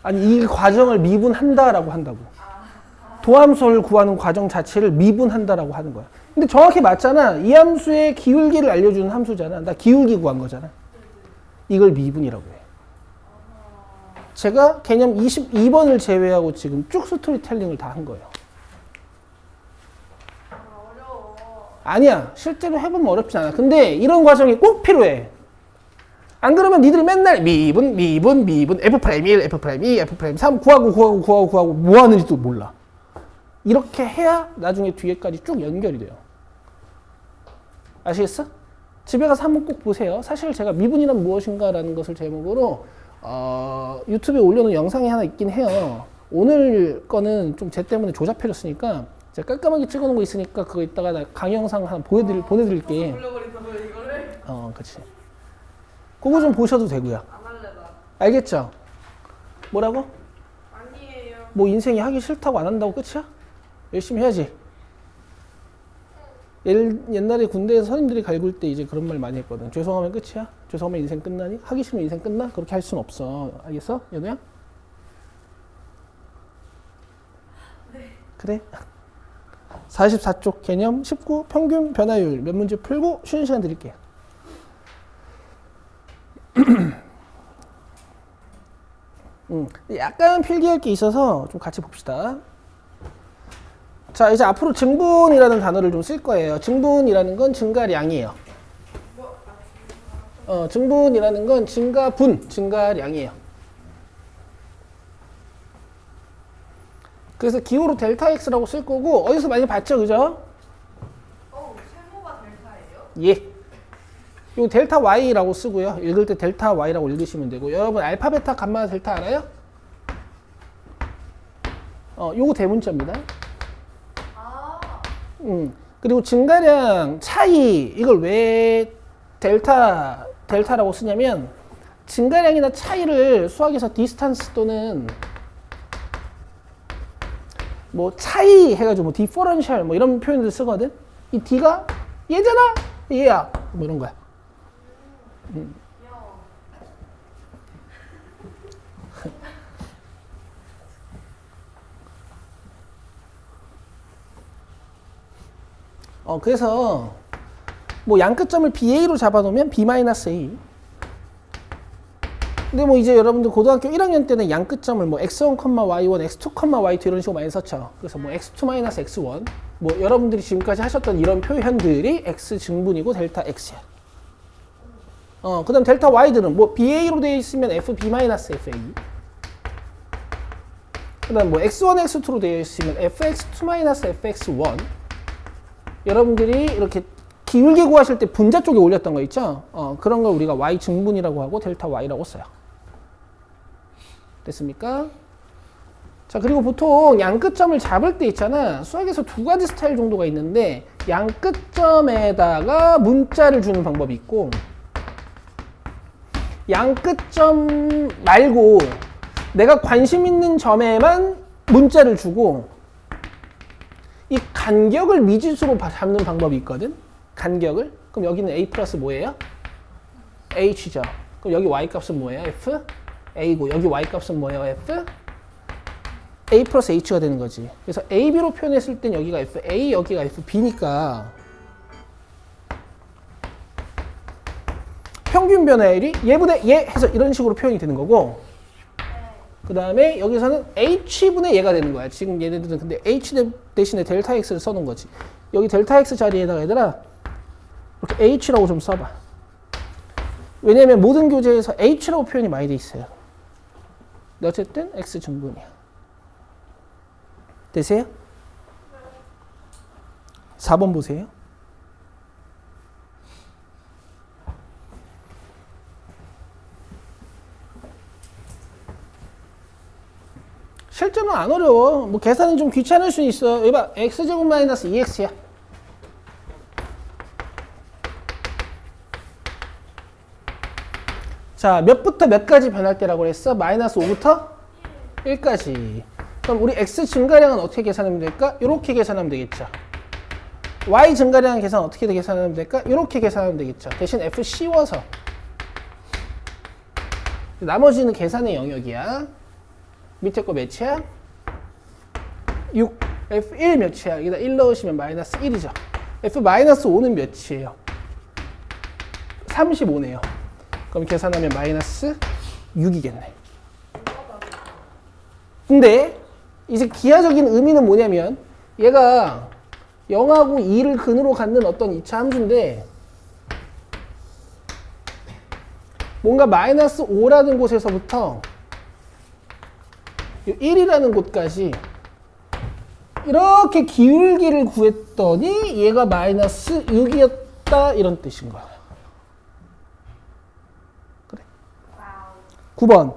아니, 이 과정을 미분한다라고 한다고. 도함수를 구하는 과정 자체를 미분한다라고 하는 거야. 근데 정확히 맞잖아. 이 함수의 기울기를 알려주는 함수잖아. 나 기울기 구한 거잖아. 이걸 미분이라고 해. 제가 개념 22번을 제외하고 지금 쭉 스토리텔링을 다 한 거예요. 어려워. 아니야. 실제로 해보면 어렵지 않아. 근데 이런 과정이 꼭 필요해. 안 그러면 니들이 맨날 미분, F'1, F'2, F'3 구하고 뭐 하는지도 몰라. 이렇게 해야 나중에 뒤에까지 쭉 연결이 돼요. 아시겠어? 집에 가서 한번 꼭 보세요. 사실 제가 미분이란 무엇인가라는 것을 제목으로 유튜브에 올려놓은 영상이 하나 있긴 해요. 오늘 거는 좀 제 때문에 조잡해졌으니까 제가 깔끔하게 찍어놓은 거 있으니까 그거 이따가 나 강의 영상 하나 보내드릴게. 돌려버린다고요 이거를? 그치. 그거 좀 보셔도 되고요. 안 할래 나. 알겠죠? 뭐라고? 아니에요. 뭐 인생이 하기 싫다고 안 한다고 끝이야? 열심히 해야지. 옛날에 군대에서 선임들이 갈굴 때 이제 그런 말 많이 했거든. 죄송하면 끝이야? 죄송하면 인생 끝나니? 하기 싫으면 인생 끝나? 그렇게 할 순 없어. 알겠어? 연우야? 네. 그래? 44쪽 개념 19 평균 변화율 몇 문제 풀고 쉬는 시간 드릴게요. 약간 필기할 게 있어서 좀 같이 봅시다. 자, 이제 앞으로 증분이라는 단어를 좀 쓸 거예요. 증분이라는 건 증가량이에요. 증분이라는 건 증가분, 증가량이에요. 그래서 기호로 델타 X라고 쓸 거고, 어디서 많이 봤죠, 그죠? 세모가 델타예요? 예. 요 델타 Y라고 쓰고요. 읽을 때 델타 Y라고 읽으시면 되고, 여러분 알파, 베타, 감마, 델타 알아요? 요거 대문자입니다. 그리고 증가량 차이, 이걸 왜 델타라고 쓰냐면, 증가량이나 차이를 수학에서 디스탄스 또는 뭐 차이 해가지고 뭐 디퍼런셜 뭐 이런 표현들 쓰거든. 이 D가 얘잖아, 얘야, 뭐 이런 거야. 그래서 뭐 양끝점을 BA로 잡아놓으면 B-A. 근데 뭐 이제 여러분들 고등학교 1학년 때는 양끝점을 뭐 x1, y1, x2, y2 이런 식으로 많이 썼죠. 그래서 뭐 x2 x1 뭐 여러분들이 지금까지 하셨던 이런 표현들이 x 증분이고 델타 x야. 그다음 델타 y들은 뭐 BA로 되어 있으면 FB-FA. 그다음 뭐 x1, x2로 되어 있으면 fx2 fx1. 여러분들이 이렇게 기울기 구하실 때 분자 쪽에 올렸던 거 있죠? 그런 걸 우리가 y 증분이라고 하고 델타 y라고 써요. 됐습니까? 자, 그리고 보통 양끝점을 잡을 때 있잖아. 수학에서 두 가지 스타일 정도가 있는데, 양끝점에다가 문자를 주는 방법이 있고, 양끝점 말고 내가 관심 있는 점에만 문자를 주고, 이 간격을 미지수로 잡는 방법이 있거든. 간격을. 그럼 여기는 a 플러스 뭐예요? h죠. 그럼 여기 y 값은 뭐예요? f? a고 여기 y 값은 뭐예요? f? a 플러스 h가 되는 거지. 그래서 ab로 표현했을 땐 여기가 fa, 여기가 fb니까 평균 변화율이 얘분의 얘 해서 이런 식으로 표현이 되는 거고, 그 다음에 여기서는 h분의 얘가 되는 거야. 지금 얘네들은 근데 h 대신에 델타 x를 써놓은 거지. 여기 델타 x 자리에다가 얘들아 이렇게 h라고 좀 써봐. 왜냐면 모든 교재에서 h라고 표현이 많이 돼 있어요. 근데 어쨌든 x 증분이야. 되세요? 4번 보세요. 실제로는 안 어려워. 뭐 계산은 좀 귀찮을 수 있어. 여기 봐. x제곱 마이너스 2x야. 자, 몇부터 몇까지 변할 때라고 그랬어? 마이너스 5부터 1까지. 그럼 우리 x 증가량은 어떻게 계산하면 될까? 이렇게 계산하면 되겠죠. y 증가량 계산 어떻게 계산하면 될까? 이렇게 계산하면 되겠죠. 대신 f 씌워서. 나머지는 계산의 영역이야. 밑에 거 몇이야? 6. F1 몇이야? 여기다 1 넣으시면 마이너스 1이죠. F 마이너스 5는 몇이에요? 35네요. 그럼 계산하면 마이너스 6이겠네. 근데 이제 기하적인 의미는 뭐냐면 얘가 0하고 2를 근으로 갖는 어떤 이차 함수인데 뭔가 마이너스 5라는 곳에서부터 1이라는 곳까지 이렇게 기울기를 구했더니 얘가 마이너스 6이었다 이런 뜻인 거야. 그래. 9번.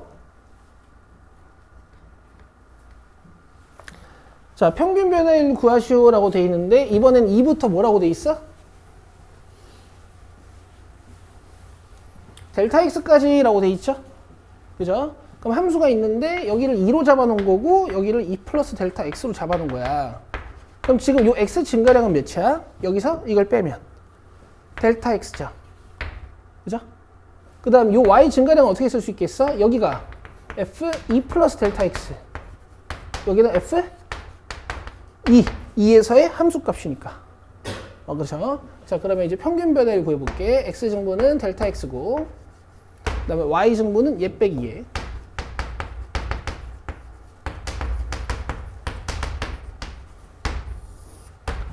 자, 평균 변화율 구하시오라고 돼 있는데 이번엔 2부터 뭐라고 돼 있어? 델타 x까지라고 돼 있죠? 그죠? 그럼 함수가 있는데 여기를 2로 잡아놓은 거고 여기를 2 플러스 델타 x로 잡아놓은 거야. 그럼 지금 요 x 증가량은 몇이야? 여기서 이걸 빼면 델타 x죠. 그죠? 그 다음 요 y 증가량은 어떻게 쓸 수 있겠어? 여기가 f2 플러스 델타 x, 여기는 f2, 2에서의 함수값이니까. 그렇죠? 자, 그러면 이제 평균 변화율 구해볼게. x 증분은 델타 x고, 그 다음에 y 증분은 얘 빼기 얘.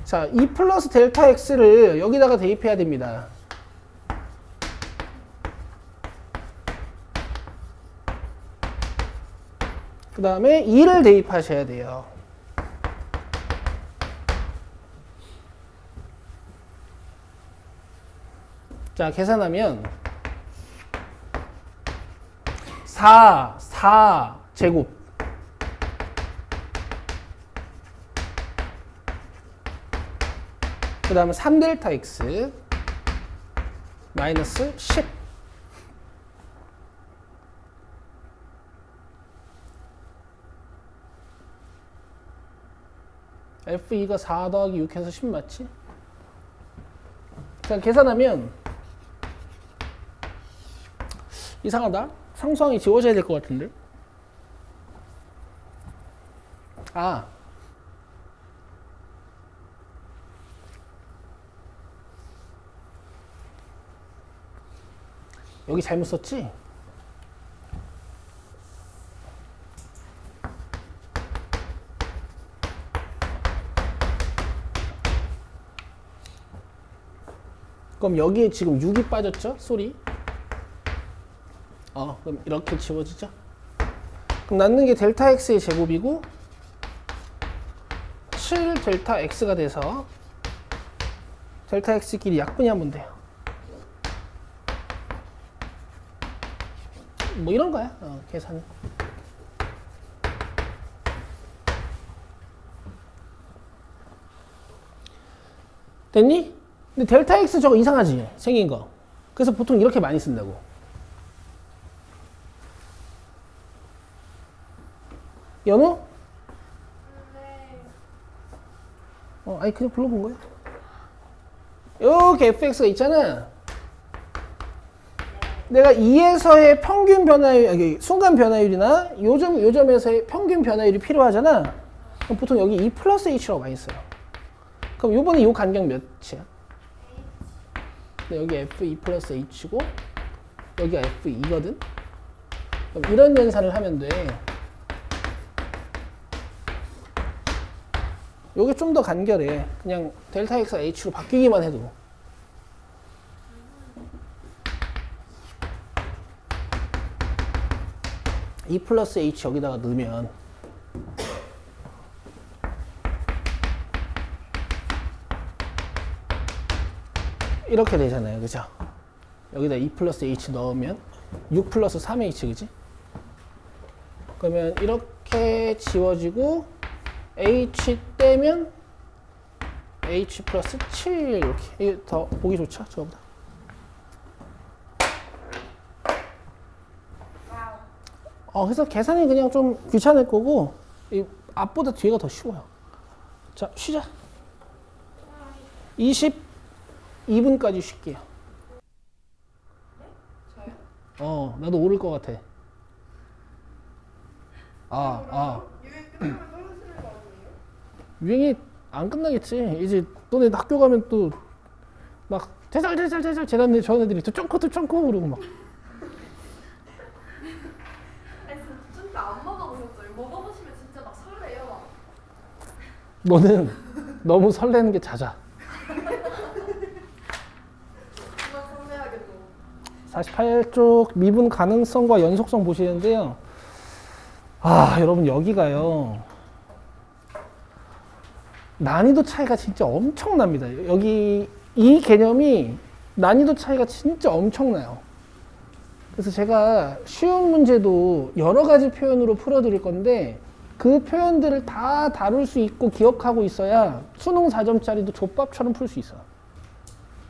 자, 2 플러스 델타 x를 여기다가 대입해야 됩니다. 그 다음에 2를 대입하셔야 돼요. 자, 계산하면 4 제곱 그 다음에 3델타 x 마이너스 10. F2가 4 더하기 6 해서 10 맞지? 자, 계산하면 이상하다. 상수항이 지워져야 될 것 같은데. 아, 여기 잘못 썼지? 그럼 여기에 지금 6이 빠졌죠? 소리. 그럼 이렇게 지워지죠? 그럼 남는 게 델타 x의 제곱이고 7 델타 x가 돼서 델타 x끼리 약분하면 돼요. 뭐 이런 거야, 계산은. 됐니? 근데 델타 x 저거 이상하지? 생긴 거. 그래서 보통 이렇게 많이 쓴다고. 연우? 네. 아니 그냥 불러본 거야. 여기 fx가 있잖아. 내가 2에서의 평균 변화율, 순간 변화율이나 요점에서의 평균 변화율이 필요하잖아. 그럼 보통 여기 2 플러스 h라고 많이 써요. 그럼 요번에 요 간격 몇이야? 여기 f2 플러스 h고 여기가 f2거든. 그럼 이런 연산을 하면 돼. 요게 좀 더 간결해. 그냥 델타 x가 h로 바뀌기만 해도. E 플러스 h 여기다가 넣으면 이렇게 되잖아요. 그죠? 여기다 E 플러스 h 넣으면 6 플러스 3h, 그지? 그러면 이렇게 지워지고 h 떼면 h 플러스 7 이렇게. 이게 더 보기 좋죠? 저거보다. 그래서 계산이 그냥 좀 귀찮을 거고 이 앞보다 뒤가 더 쉬워요. 자, 쉬자. 22분까지 쉴게요. 저요? 나도 오를 것 같아. 유행 끝나면 떨어지는 거 아니에요? 유행이 안 끝나겠지. 이제 너네 학교 가면 또 막 대잘 쟤네들 저 애들이 또 쫑코 그러고 막. 아니 진짜 안 먹어보셨어요? 먹어보시면 진짜 막 설레요 막. 너는 너무 설레는 게 잦아. 정말 설레하게도. 48쪽 미분 가능성과 연속성 보시는데요. 여러분 여기가요. 난이도 차이가 진짜 엄청납니다. 여기 이 개념이 난이도 차이가 진짜 엄청나요. 그래서 제가 쉬운 문제도 여러 가지 표현으로 풀어드릴 건데 그 표현들을 다 다룰 수 있고 기억하고 있어야 수능 4점짜리도 족밥처럼 풀 수 있어.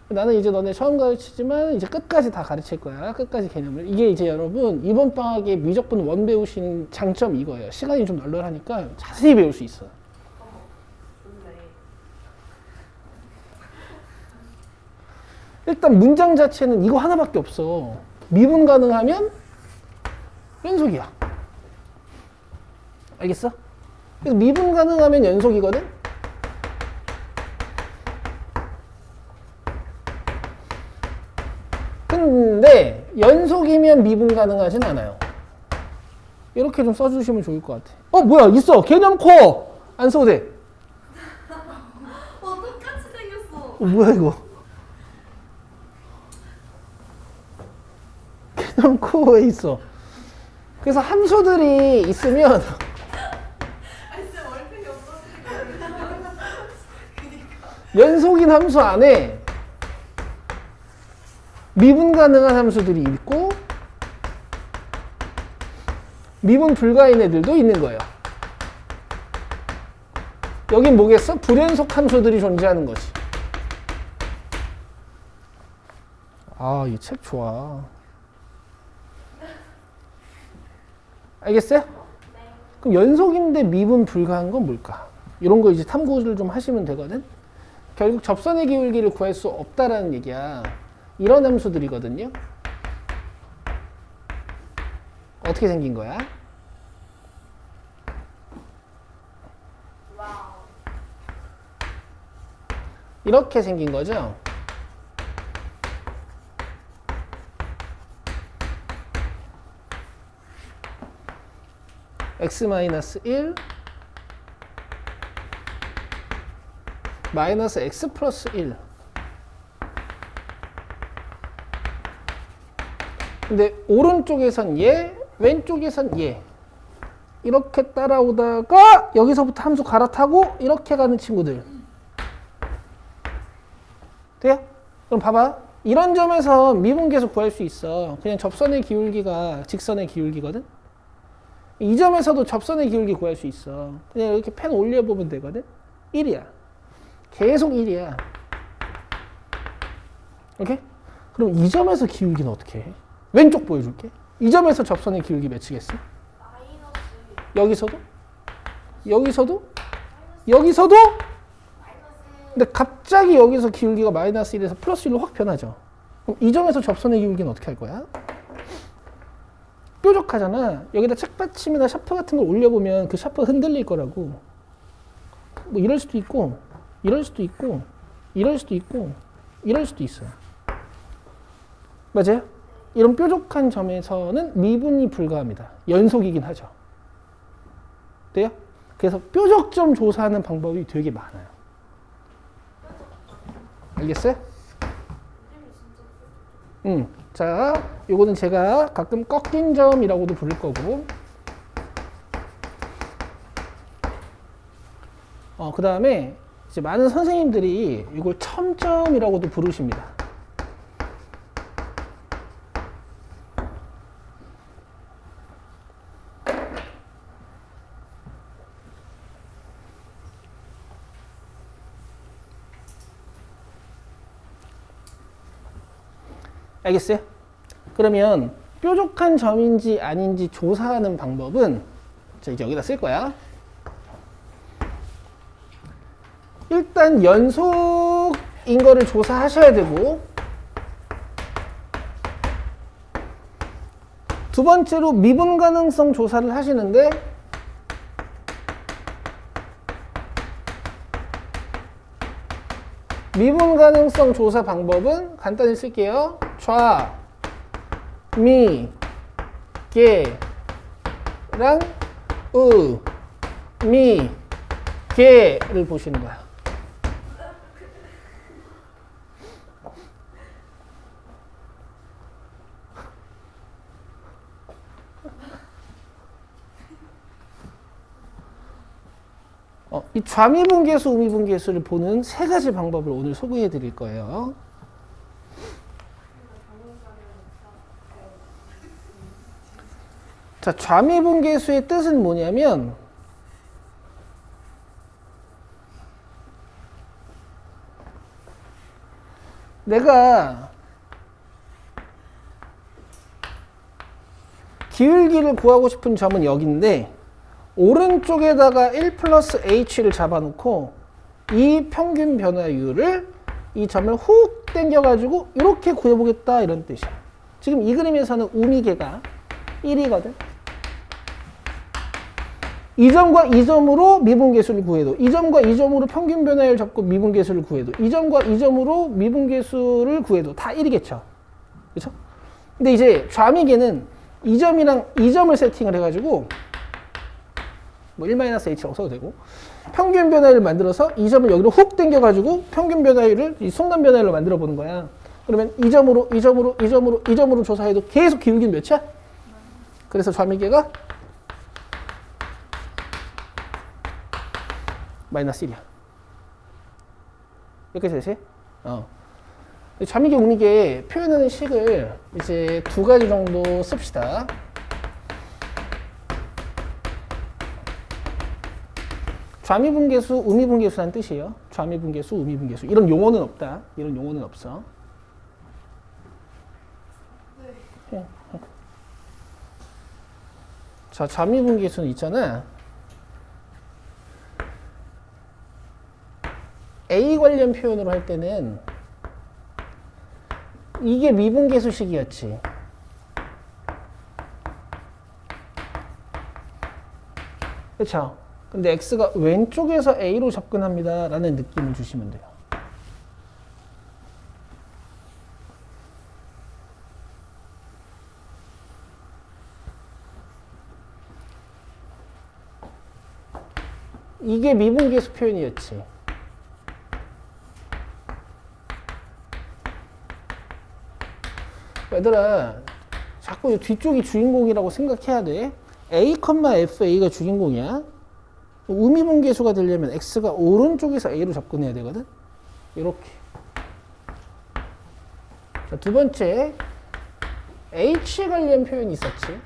나는 이제 너네 처음 가르치지만 이제 끝까지 다 가르칠 거야. 끝까지 개념을. 이게 이제 여러분 이번 방학에 미적분 원 배우시는 장점이 이거예요. 시간이 좀 널널하니까 자세히 배울 수 있어. 좋네. 일단 문장 자체는 이거 하나밖에 없어. 미분 가능하면 연속이야. 알겠어? 그래서 미분 가능하면 연속이거든? 근데 연속이면 미분 가능하진 않아요. 이렇게 좀 써주시면 좋을 것 같아. 뭐야 있어. 개념 코어 안 써도 돼. 똑같이 생겼어. 뭐야 이거. 개념 코어에 있어. 그래서 함수들이 있으면 아니 진짜 얼핏이 없어지니까. 연속인 함수 안에 미분 가능한 함수들이 있고 미분 불가인 애들도 있는 거예요. 여긴 뭐겠어? 불연속 함수들이 존재하는 거지. 아, 이 책 좋아. 알겠어요? 그럼 연속인데 미분 불가한 건 뭘까? 이런 거 이제 탐구를 좀 하시면 되거든? 결국 접선의 기울기를 구할 수 없다라는 얘기야. 이런 함수들이거든요. 어떻게 생긴 거야? 와우. 이렇게 생긴 거죠. x-1 마이너스 x 플러스 1. 근데 오른쪽에선 얘, 왼쪽에선 얘. 이렇게 따라오다가 여기서부터 함수 갈아타고 이렇게 가는 친구들. 돼요? 그럼 봐봐. 이런 점에서 미분계수 구할 수 있어. 그냥 접선의 기울기가 직선의 기울기거든? 이 점에서도 접선의 기울기 구할 수 있어. 그냥 이렇게 펜 올려보면 되거든? 1이야. 계속 1이야. 오케이? 그럼 이 점에서 기울기는 어떻게 해? 왼쪽 보여줄게. 이 점에서 접선의 기울기 몇이겠어? 마이너스. 여기서도? 여기서도? 여기서도? 마이너스. 근데 갑자기 여기서 기울기가 마이너스 1에서 플러스 1로 확 변하죠. 그럼 이 점에서 접선의 기울기는 어떻게 할 거야? 뾰족하잖아. 여기다 책받침이나 샤프 같은 걸 올려보면 그 샤프가 흔들릴 거라고. 뭐 이럴 수도 있고, 이럴 수도 있고, 이럴 수도 있고, 이럴 수도 있어. 맞아요? 이런 뾰족한 점에서는 미분이 불가합니다. 연속이긴 하죠. 돼요? 그래서 뾰족점 조사하는 방법이 되게 많아요. 알겠어요? 자, 요거는 제가 가끔 꺾인 점이라고도 부를 거고, 그 다음에 이제 많은 선생님들이 이걸 첨점이라고도 부르십니다. 알겠어요? 그러면 뾰족한 점인지 아닌지 조사하는 방법은 자, 이제 여기다 쓸 거야. 일단 연속인 거를 조사하셔야 되고, 두 번째로 미분 가능성 조사를 하시는데, 미분 가능성 조사 방법은 간단히 쓸게요. 좌, 미, 게랑 으, 미, 게를 보시는 거야. 이 좌미분계수, 우미분계수를 보는 세 가지 방법을 오늘 소개해 드릴 거예요. 자, 좌미분계수의 뜻은 뭐냐면 내가 기울기를 구하고 싶은 점은 여기인데 오른쪽에다가 1 플러스 h를 잡아놓고 이 평균 변화율을 이 점을 훅 당겨가지고 이렇게 구해보겠다 이런 뜻이야. 지금 이 그림에서는 우미계가 1이거든. 이 점과 이 점으로 미분계수를 구해도, 이 점과 이 점으로 평균 변화율 잡고 미분계수를 구해도, 이 점과 이 점으로 미분계수를 구해도 다 1이겠죠. 그렇죠? 근데 이제 좌미계는 이 점이랑 이 점을 세팅을 해가지고 뭐 1-h라고 써도 되고, 평균 변화율을 만들어서 이 점을 여기로 훅 당겨가지고 평균 변화율을 이 순간 변화율로 만들어 보는 거야. 그러면 이 점으로 이 점으로 이 점으로 이 점으로 조사해도 계속 기울기는 몇이야? 그래서 좌미계가 -1이야. 여기까지 되지? 좌미계, 우미계 표현하는 식을 이제 두 가지 정도 씁시다. 좌미분계수, 우미분계수라는 뜻이에요. 좌미분계수, 우미분계수. 이런 용어는 없다. 이런 용어는 없어. 네. 자, 좌미분계수는 있잖아. A 관련 표현으로 할 때는 이게 미분계수식이었지. 그렇죠? 근데 X가 왼쪽에서 A로 접근합니다 라는 느낌을 주시면 돼요. 이게 미분계수 표현이었지. 얘들아, 자꾸 이 뒤쪽이 주인공이라고 생각해야 돼. A, FA가 주인공이야. 우미분계수가 되려면 X가 오른쪽에서 A로 접근해야 되거든. 이렇게. 자, 두 번째, H 관련 표현이 있었지.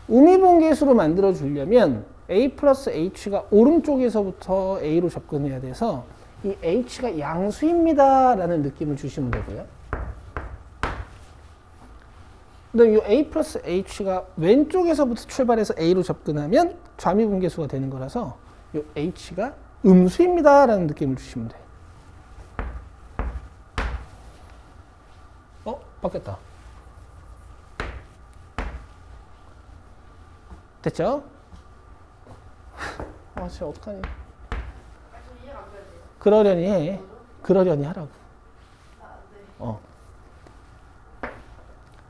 우미분계수로 만들어 주려면 A 플러스 H가 오른쪽에서부터 A로 접근해야 돼서 이 H가 양수입니다 라는 느낌을 주시면 되고요. 그다음 이 A 플러스 H가 왼쪽에서부터 출발해서 A로 접근하면 좌미분계수가 되는 거라서 이 H가 음수입니다 라는 느낌을 주시면 돼요. 바뀌었다. 됐죠? 진짜 어떡하니. 좀 이해가 안 돼요. 그러려니 해. 그러려니 하라고.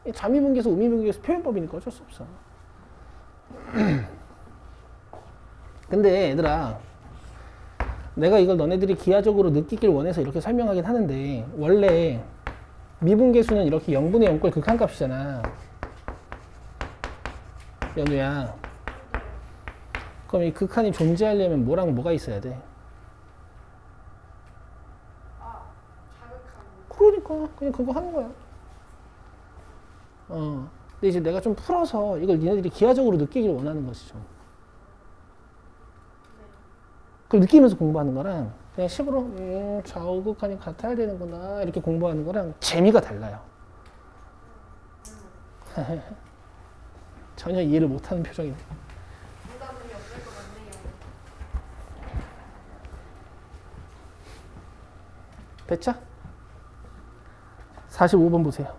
네. 좌미분계수, 우미분계수 표현법이니까 어쩔 수 없어. 근데 얘들아, 내가 이걸 너네들이 기하적으로 느끼길 원해서 이렇게 설명하긴 하는데, 원래 미분계수는 이렇게 0분의 0꼴 극한값이잖아. 연우야. 그럼 이 극한이 존재하려면 뭐랑 뭐가 있어야 돼? 자극하고. 그러니까 그냥 그거 하는 거야. 근데 이제 내가 좀 풀어서 이걸 니네들이 기하적으로 느끼길 원하는 것이죠. 그걸 느끼면서 공부하는 거랑 그냥 식으로 좌우 극한이 같아야 되는구나 이렇게 공부하는 거랑 재미가 달라요. 전혀 이해를 못하는 표정이네. 부담이 없을 것 같네요. 됐죠? 45번 보세요.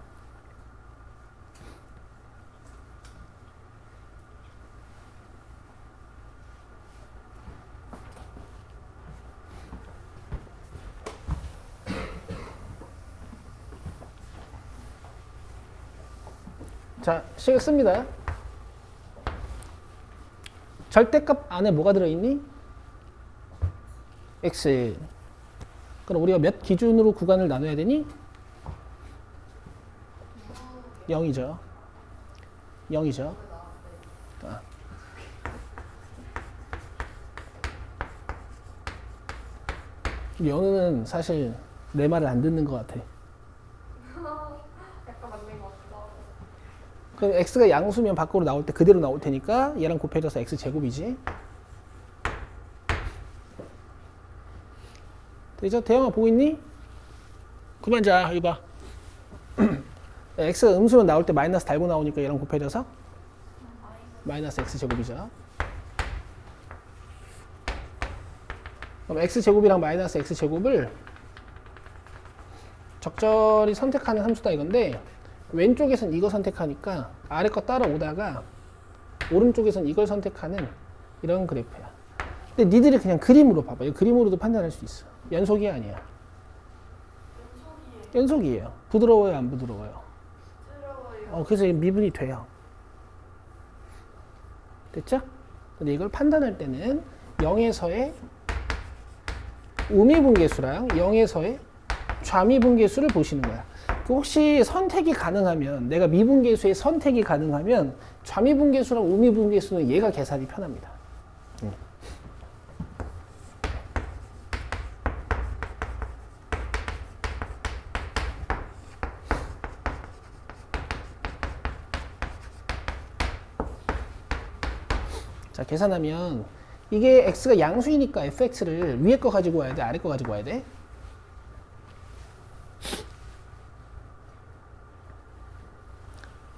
자, 식을 씁니다. 절대값 안에 뭐가 들어있니? x. 그럼 우리가 몇 기준으로 구간을 나눠야 되니? 0이죠. 0이죠. 연우는 사실 내 말을 안 듣는 것 같아. 약간 맞는 것 같기도 하고. 그럼 x가 양수면 밖으로 나올 때 그대로 나올 테니까 얘랑 곱해져서 x제곱이지. 되죠? 대형아 보고 있니? 그만 자. 여기 봐. x가 음수로 나올 때 마이너스 달고 나오니까 얘랑 곱해져서 마이너스 x제곱이죠. 그럼 x제곱이랑 마이너스 x제곱을 적절히 선택하는 함수다 이건데 왼쪽에선 이거 선택하니까 아래 거 따라오다가 오른쪽에선 이걸 선택하는 이런 그래프야. 근데 니들이 그냥 그림으로 봐봐. 이 그림으로도 판단할 수 있어. 연속이 아니야. 연속이에요. 부드러워요, 안 부드러워요? 부드러워요. 그래서 미분이 돼요. 됐죠? 근데 이걸 판단할 때는 0에서의 우미분계수랑 0에서의 좌미분계수를 보시는 거야. 혹시 선택이 가능하면 내가 미분계수의 선택이 가능하면 좌미분계수랑 우미분계수는 얘가 계산이 편합니다. 자, 계산하면 이게 x가 양수이니까 fx를 위에 거 가지고 와야 돼? 아래 거 가지고 와야 돼?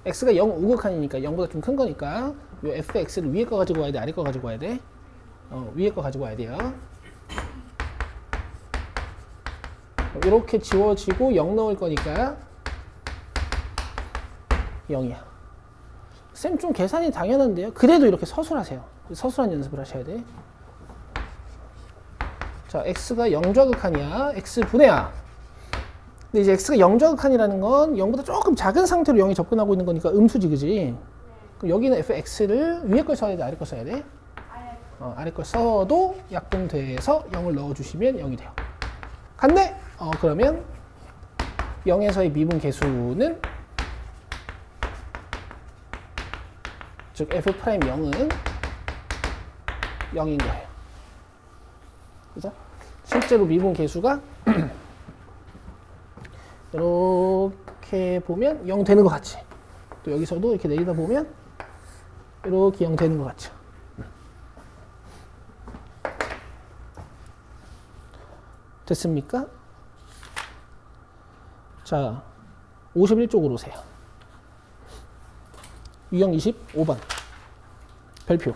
x가 0 우극한이니까 0보다 좀 큰 거니까 요 fx를 위에 거 가지고 와야 돼? 아래 거 가지고 와야 돼? 위에 거 가지고 와야 돼요. 이렇게 지워지고 0 넣을 거니까 0이야. 쌤 좀 계산이 당연한데요. 그래도 이렇게 서술하세요. 서술한 연습을 하셔야 돼. 자, x가 0좌극한이야. x분의 a. 근데 이제 x가 0좌극한이라는 건 0보다 조금 작은 상태로 0이 접근하고 있는 거니까 음수지, 그지? 그럼 여기는 fx를 위에 걸 써야 돼? 아래 걸 써야 돼? 아래 걸 써도 약분돼서 0을 넣어주시면 0이 돼요. 간대? 그러면 0에서의 미분 계수는 즉 f'0은 0인 거예요. 그죠? 실제로 미분 계수가 이렇게 보면 0 되는 것 같지? 또 여기서도 이렇게 내리다 보면 이렇게 0 되는 것 같죠? 됐습니까? 자, 51쪽으로 오세요. 유형 25번 별표.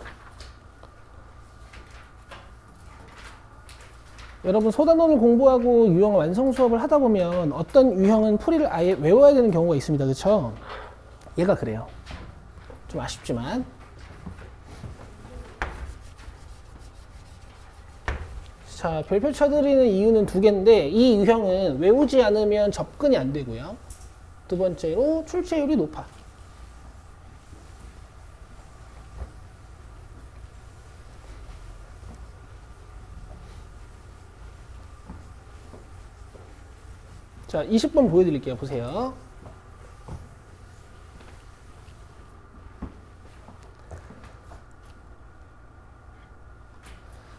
여러분 소단원을 공부하고 유형 완성 수업을 하다 보면 어떤 유형은 풀이를 아예 외워야 되는 경우가 있습니다. 그렇죠? 얘가 그래요. 좀 아쉽지만. 자, 별표 쳐드리는 이유는 두 개인데 이 유형은 외우지 않으면 접근이 안 되고요. 두 번째로 출제율이 높아. 자, 20번 보여드릴게요. 보세요.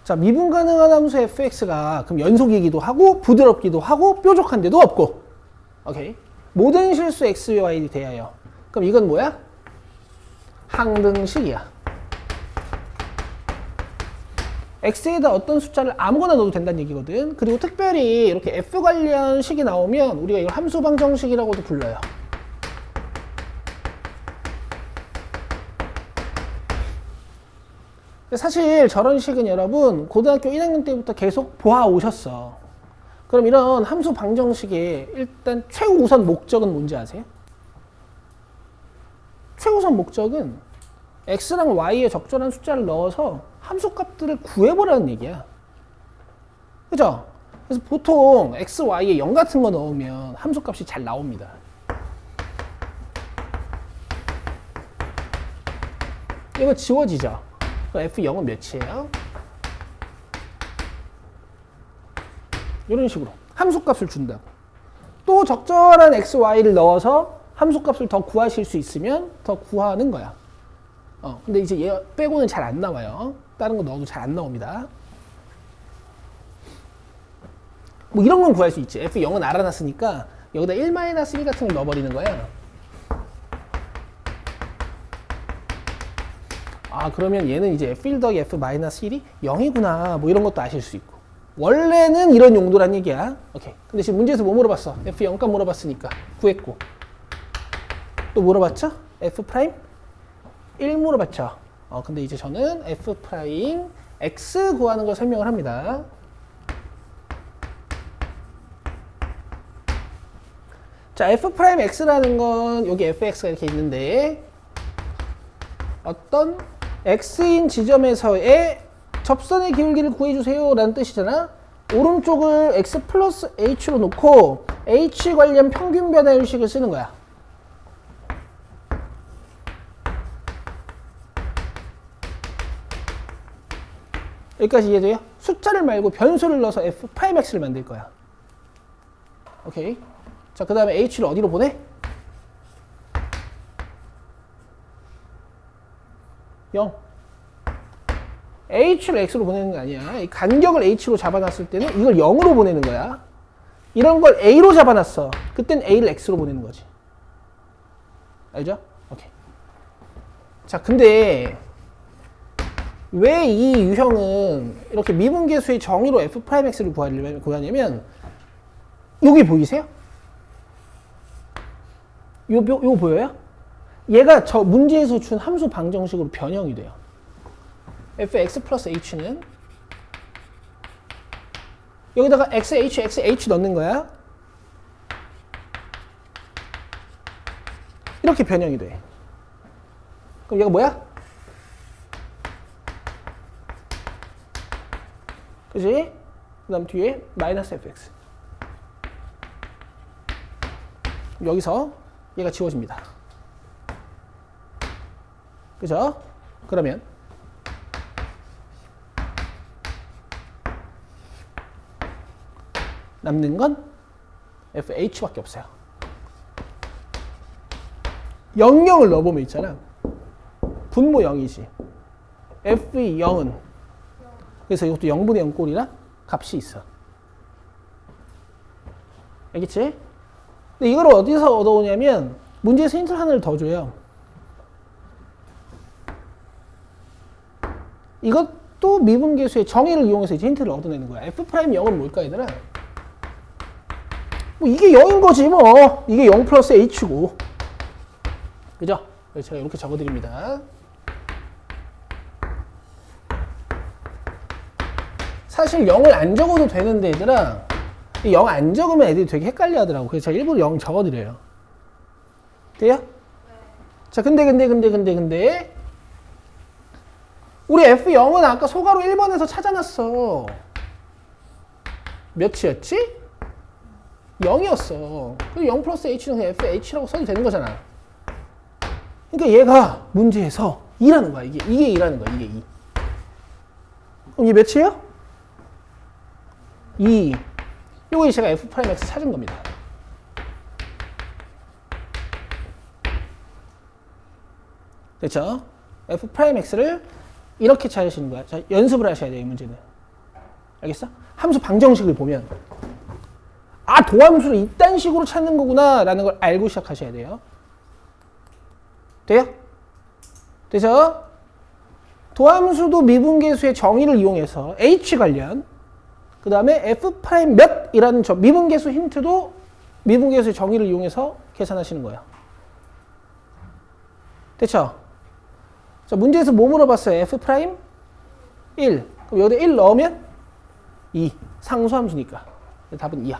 자, 미분 가능한 함수 fx가 그럼 연속이기도 하고 부드럽기도 하고 뾰족한 데도 없고, 오케이, 모든 실수 x, y 대하여. 그럼 이건 뭐야? 항등식이야. x에다 어떤 숫자를 아무거나 넣어도 된다는 얘기거든. 그리고 특별히 이렇게 f 관련 식이 나오면 우리가 이걸 함수 방정식이라고도 불러요. 사실 저런 식은 여러분 고등학교 1학년 때부터 계속 보아 오셨어. 그럼 이런 함수 방정식의 일단 최우선 목적은 뭔지 아세요? 최우선 목적은 x랑 y에 적절한 숫자를 넣어서 함수값들을 구해보라는 얘기야. 그죠? 그래서 보통 x, y에 0 같은 거 넣으면 함수값이 잘 나옵니다. 이거 지워지죠? f0은 몇이에요? 이런 식으로 함수값을 준다고. 또 적절한 x, y를 넣어서 함수값을 더 구하실 수 있으면 더 구하는 거야. 근데 이제 얘 빼고는 잘 안 나와요. 다른 거 넣어도 잘 안 나옵니다. 뭐 이런 건 구할 수 있지. f0은 알아놨으니까 여기다 1-1 같은 걸 넣어버리는 거야. 그러면 얘는 이제 f1 더하기 f-1이 0이구나. 뭐 이런 것도 아실 수 있고. 원래는 이런 용도란 얘기야. 오케이. 근데 지금 문제에서 뭐 물어봤어? f 0값 물어봤으니까 구했고. 또 물어봤죠? f 프라임 1 물어봤죠. 근데 이제 저는 f 프라임 x 구하는 걸 설명을 합니다. 자, f 프라임 x라는 건 여기 fx가 이렇게 있는데 어떤 x인 지점에서의 접선의 기울기를 구해주세요 라는 뜻이잖아. 오른쪽을 x 플러스 h로 놓고 h 관련 평균 변화율식을 쓰는 거야. 여기까지 이해돼요? 숫자를 말고 변수를 넣어서 f 프라임 x를 만들 거야. 오케이. 자, 그 다음에 h를 어디로 보내? 0. h를 x로 보내는 거 아니야. 이 간격을 h로 잡아놨을 때는 이걸 0으로 보내는 거야. 이런 걸 a로 잡아놨어. 그땐 a를 x로 보내는 거지. 알죠? 오케이. 자, 근데 왜 이 유형은 이렇게 미분계수의 정의로 f 프라임 x를 구하냐면 여기 보이세요? 요 보여요? 얘가 저 문제에서 준 함수 방정식으로 변형이 돼요. fx 플러스 h는 여기다가 xh 넣는 거야. 이렇게 변형이 돼. 그럼 얘가 뭐야? 그지? 그 다음 뒤에 마이너스 fx. 여기서 얘가 지워집니다. 그죠? 그러면 남는 건 fh밖에 없어요. 00을 넣어보면 있잖아. 분모 0이지. f의 0은 그래서 이것도 0분의 0 꼴이라 값이 있어. 알겠지? 근데 이걸 어디서 얻어오냐면 문제에서 힌트를 하나를 더 줘요. 이것도 미분계수의 정의를 이용해서 이제 힌트를 얻어내는 거야. f 프라임 0은 뭘까 얘들아? 뭐 이게 0인 거지 뭐. 이게 0 플러스 h고. 그죠? 그래서 제가 이렇게 적어드립니다. 사실 0을 안 적어도 되는데 얘들아, 0 안 적으면 애들이 되게 헷갈려 하더라고. 그래서 제가 일부러 0 적어드려요. 돼요? 네. 자, 근데 우리 F0은 아까 소가로 1번에서 찾아놨어. 몇이었지? 0이었어. 그리고 0 플러스 h는 그냥 FH라고 써도 되는 거잖아. 그러니까 얘가 문제에서 2라는 거야. 이게 2라는 거야. 이게 2. 그럼 이게 몇이에요? 2. 요거 제가 f 프라임 x 찾은 겁니다. 됐죠? f 프라임 x를 이렇게 찾으시는 거야. 자, 연습을 하셔야 돼요, 이 문제는. 알겠어? 함수 방정식을 보면 아, 도함수를 이딴 식으로 찾는 거구나 라는 걸 알고 시작하셔야 돼요. 돼요? 되죠? 도함수도 미분계수의 정의를 이용해서 h 관련 그 다음에 f 프라임 몇이라는 저 미분계수 힌트도 미분계수의 정의를 이용해서 계산하시는 거예요. 됐죠? 자, 문제에서 뭐 물어봤어요? f 프라임 1. 그럼 여기다 1 넣으면 2. 상수함수니까. 답은 2야.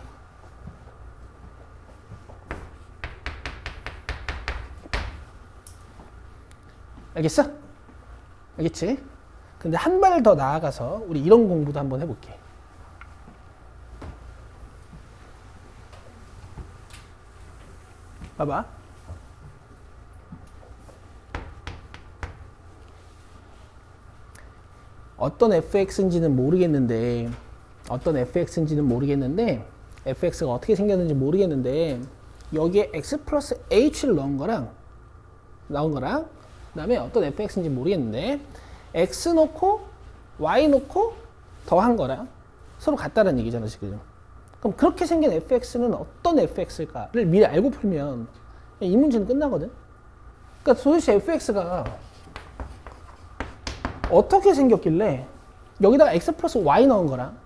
알겠어? 알겠지? 근데 한 발 더 나아가서 우리 이런 공부도 한번 해볼게. 봐봐. 어떤 fx인지는 모르겠는데 fx가 어떻게 생겼는지 모르겠는데 여기에 x 플러스 h를 나온 거랑 그 다음에 어떤 fx인지 모르겠는데 x 놓고 y 놓고 더한 거랑 서로 같다는 얘기잖아 지금. 그럼 그렇게 생긴 fx는 어떤 fx일까를 미리 알고 풀면 이 문제는 끝나거든. 그러니까 도대체 fx가 어떻게 생겼길래 여기다가 x 플러스 y 넣은 거랑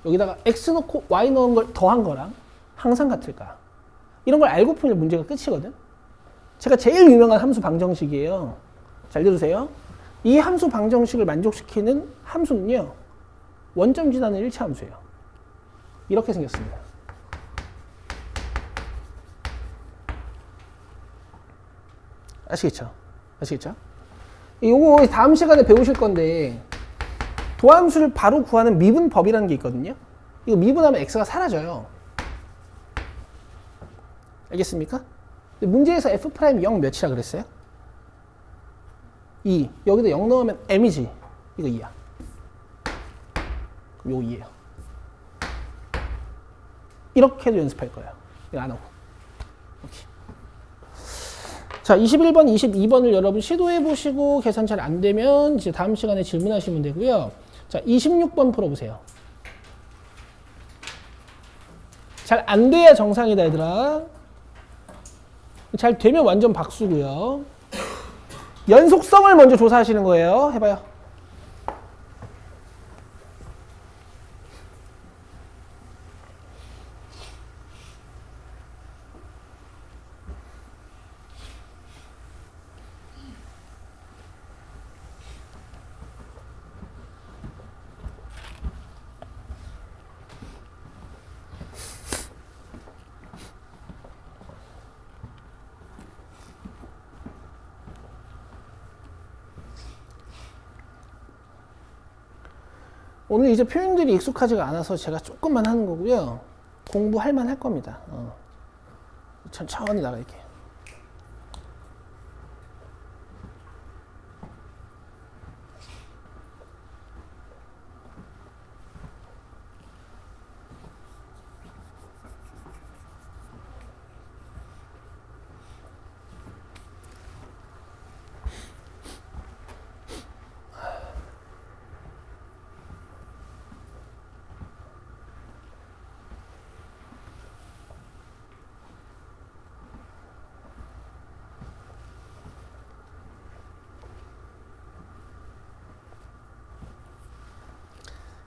여기다가 x 넣고 y 넣은 걸 더한 거랑 항상 같을까? 이런 걸 알고 풀면 문제가 끝이거든. 제가 제일 유명한 함수 방정식이에요. 잘 들으세요. 이 함수 방정식을 만족시키는 함수는요, 원점 지나는 일차 함수예요. 이렇게 생겼습니다. 아시겠죠? 아시겠죠? 요거 다음 시간에 배우실 건데, 도함수를 바로 구하는 미분법이라는 게 있거든요. 이거 미분하면 x가 사라져요. 알겠습니까? 문제에서 f' 0 몇이라 그랬어요? 2. 여기다 0 넣으면 m이지. 이거 2야. 그럼 요거 2예요. 이렇게도 연습할 거예요. 이거 안 하고. 오케이. 자, 21번, 22번을 여러분 시도해 보시고 계산 잘 안 되면 이제 다음 시간에 질문하시면 되고요. 자, 26번 풀어보세요. 잘 안 돼야 정상이다, 얘들아. 잘 되면 완전 박수고요. 연속성을 먼저 조사하시는 거예요. 해봐요. 오늘 이제 표현들이 익숙하지가 않아서 제가 조금만 하는 거고요. 공부할 만 할 겁니다. 천천히 나갈게요.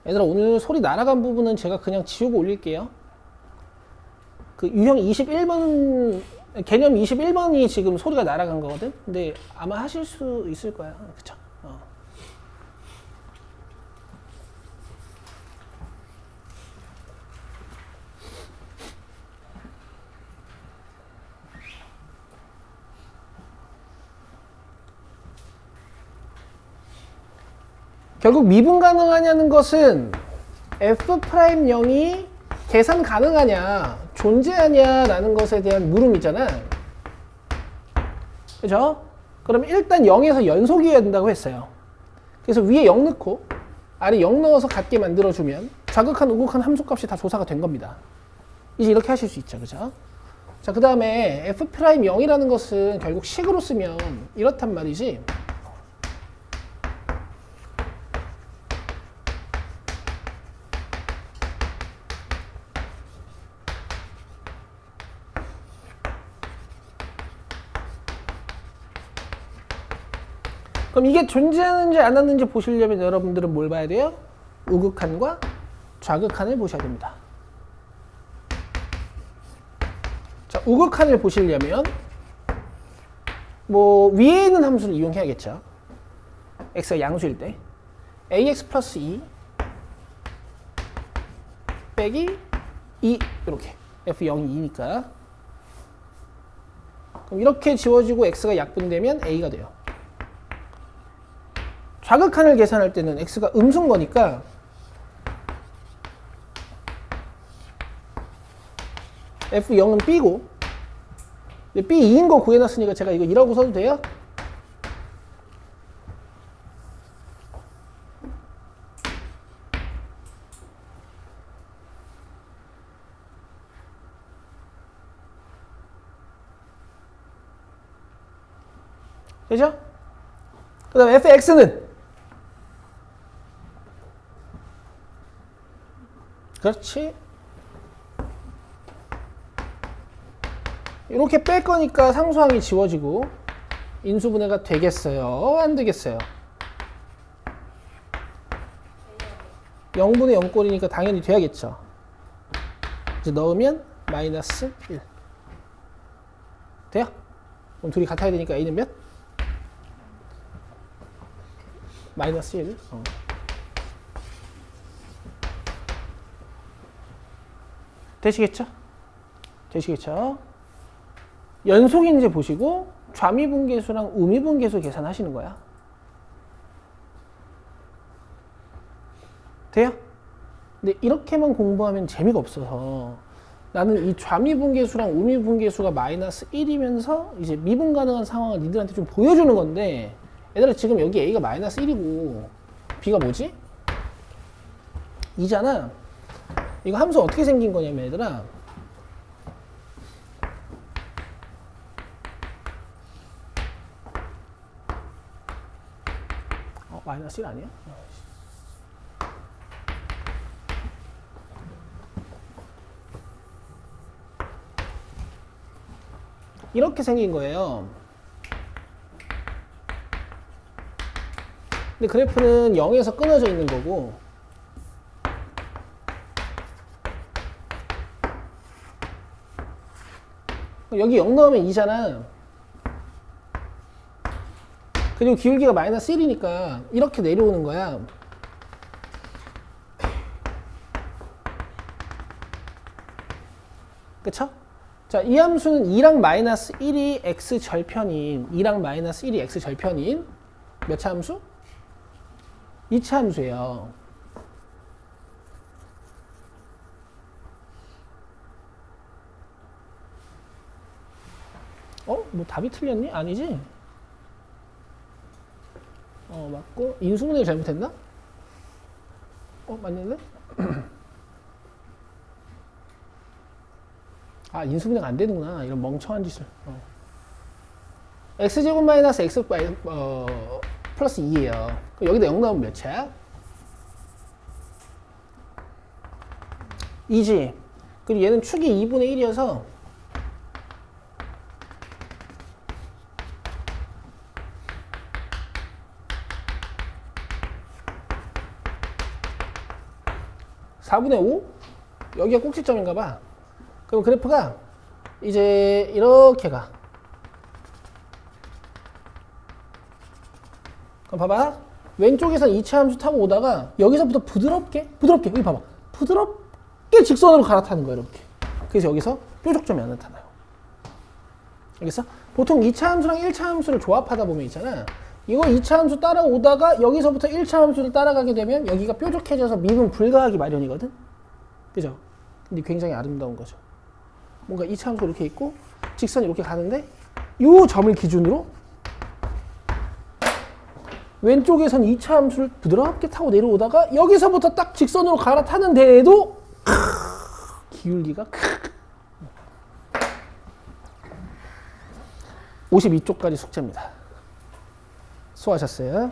얘들아, 오늘 소리 날아간 부분은 제가 그냥 지우고 올릴게요. 그 유형 21번, 개념 21번이 지금 소리가 날아간 거거든? 근데 아마 하실 수 있을 거야. 그쵸? 결국 미분 가능하냐는 것은 f'0이 계산 가능하냐, 존재하냐라는 것에 대한 물음이잖아. 그죠? 그럼 일단 0에서 연속이어야 된다고 했어요. 그래서 위에 0 넣고 아래 0 넣어서 같게 만들어주면 좌극한, 우극한 함수값이 다 조사가 된 겁니다. 이제 이렇게 하실 수 있죠. 그죠? 자, 그 다음에 f'0이라는 것은 결국 식으로 쓰면 이렇단 말이지. 그럼 이게 존재하는지 안 하는지 보시려면 여러분들은 뭘 봐야 돼요? 우극한과 좌극한을 보셔야 됩니다. 자, 우극한을 보시려면 뭐 위에 있는 함수를 이용해야겠죠. x가 양수일 때 ax 플러스 2 빼기 2 이렇게 f0이 2니까 그럼 이렇게 지워지고 x가 약분되면 a가 돼요. 좌극한을 계산할 때는 x가 음수인 거니까 f0은 b고 b2인 거 구해놨으니까 제가 이거 2라고 써도 돼요? 되죠? 그 다음에 fx는 그렇지. 이렇게 뺄 거니까 상수항이 지워지고 인수분해가 되겠어요? 안 되겠어요? 0분의 0꼴이니까 당연히 돼야겠죠. 이제 넣으면 마이너스 1. 돼요? 그럼 둘이 같아야 되니까 a는 몇? 마이너스 1. 되시겠죠? 되시겠죠? 연속인지 보시고 좌미분계수랑 우미분계수 계산하시는 거야. 돼요? 근데 이렇게만 공부하면 재미가 없어서 나는 이 좌미분계수랑 우미분계수가 마이너스 1이면서 이제 미분 가능한 상황을 니들한테 좀 보여주는 건데 얘들아 지금 여기 a가 마이너스 1이고 b가 뭐지? 2잖아. 이거 함수 어떻게 생긴 거냐면 얘들아 마이너스 1 아니야? 이렇게 생긴 거예요. 근데 그래프는 0에서 끊어져 있는 거고 여기 0 넣으면 2잖아. 그리고 기울기가 마이너스 1이니까 이렇게 내려오는 거야. 그쵸? 자, 이 함수는 2랑 마이너스 1이 x 절편인 2랑 마이너스 1이 x 절편인 몇 차 함수? 2차 함수예요. 뭐 답이 틀렸니? 아니지? 맞고 인수분해를 잘못했나? 맞는데? 아, 인수분해가 안 되는구나. 이런 멍청한 짓을. x제곱 마이너스 x 플러스 2예요. 그럼 여기다 0 나오면 몇이야? 2지. 그리고 얘는 축이 2분의 1이어서 (4분의 5) 여기가 꼭지점인가 봐. 그럼 그래프가 이제 이렇게 가. 그럼 봐봐. 왼쪽에서 2차 함수 타고 오다가 여기서부터 부드럽게 여기 봐봐. 부드럽게 직선으로 갈아타는 거야 이렇게. 그래서 여기서 뾰족점이 안 나타나요. 알겠어? 보통 2차 함수랑 1차 함수를 조합하다 보면 있잖아. 이거 2차 함수 따라오다가 여기서부터 1차 함수를 따라가게 되면 여기가 뾰족해져서 미분 불가하기 마련이거든? 그죠? 근데 굉장히 아름다운 거죠. 뭔가 2차 함수 이렇게 있고 직선이 이렇게 가는데 이 점을 기준으로 왼쪽에선 2차 함수를 부드럽게 타고 내려오다가 여기서부터 딱 직선으로 갈아타는 데에도 기울기가 52쪽까지 숙제입니다. 수고하셨어요.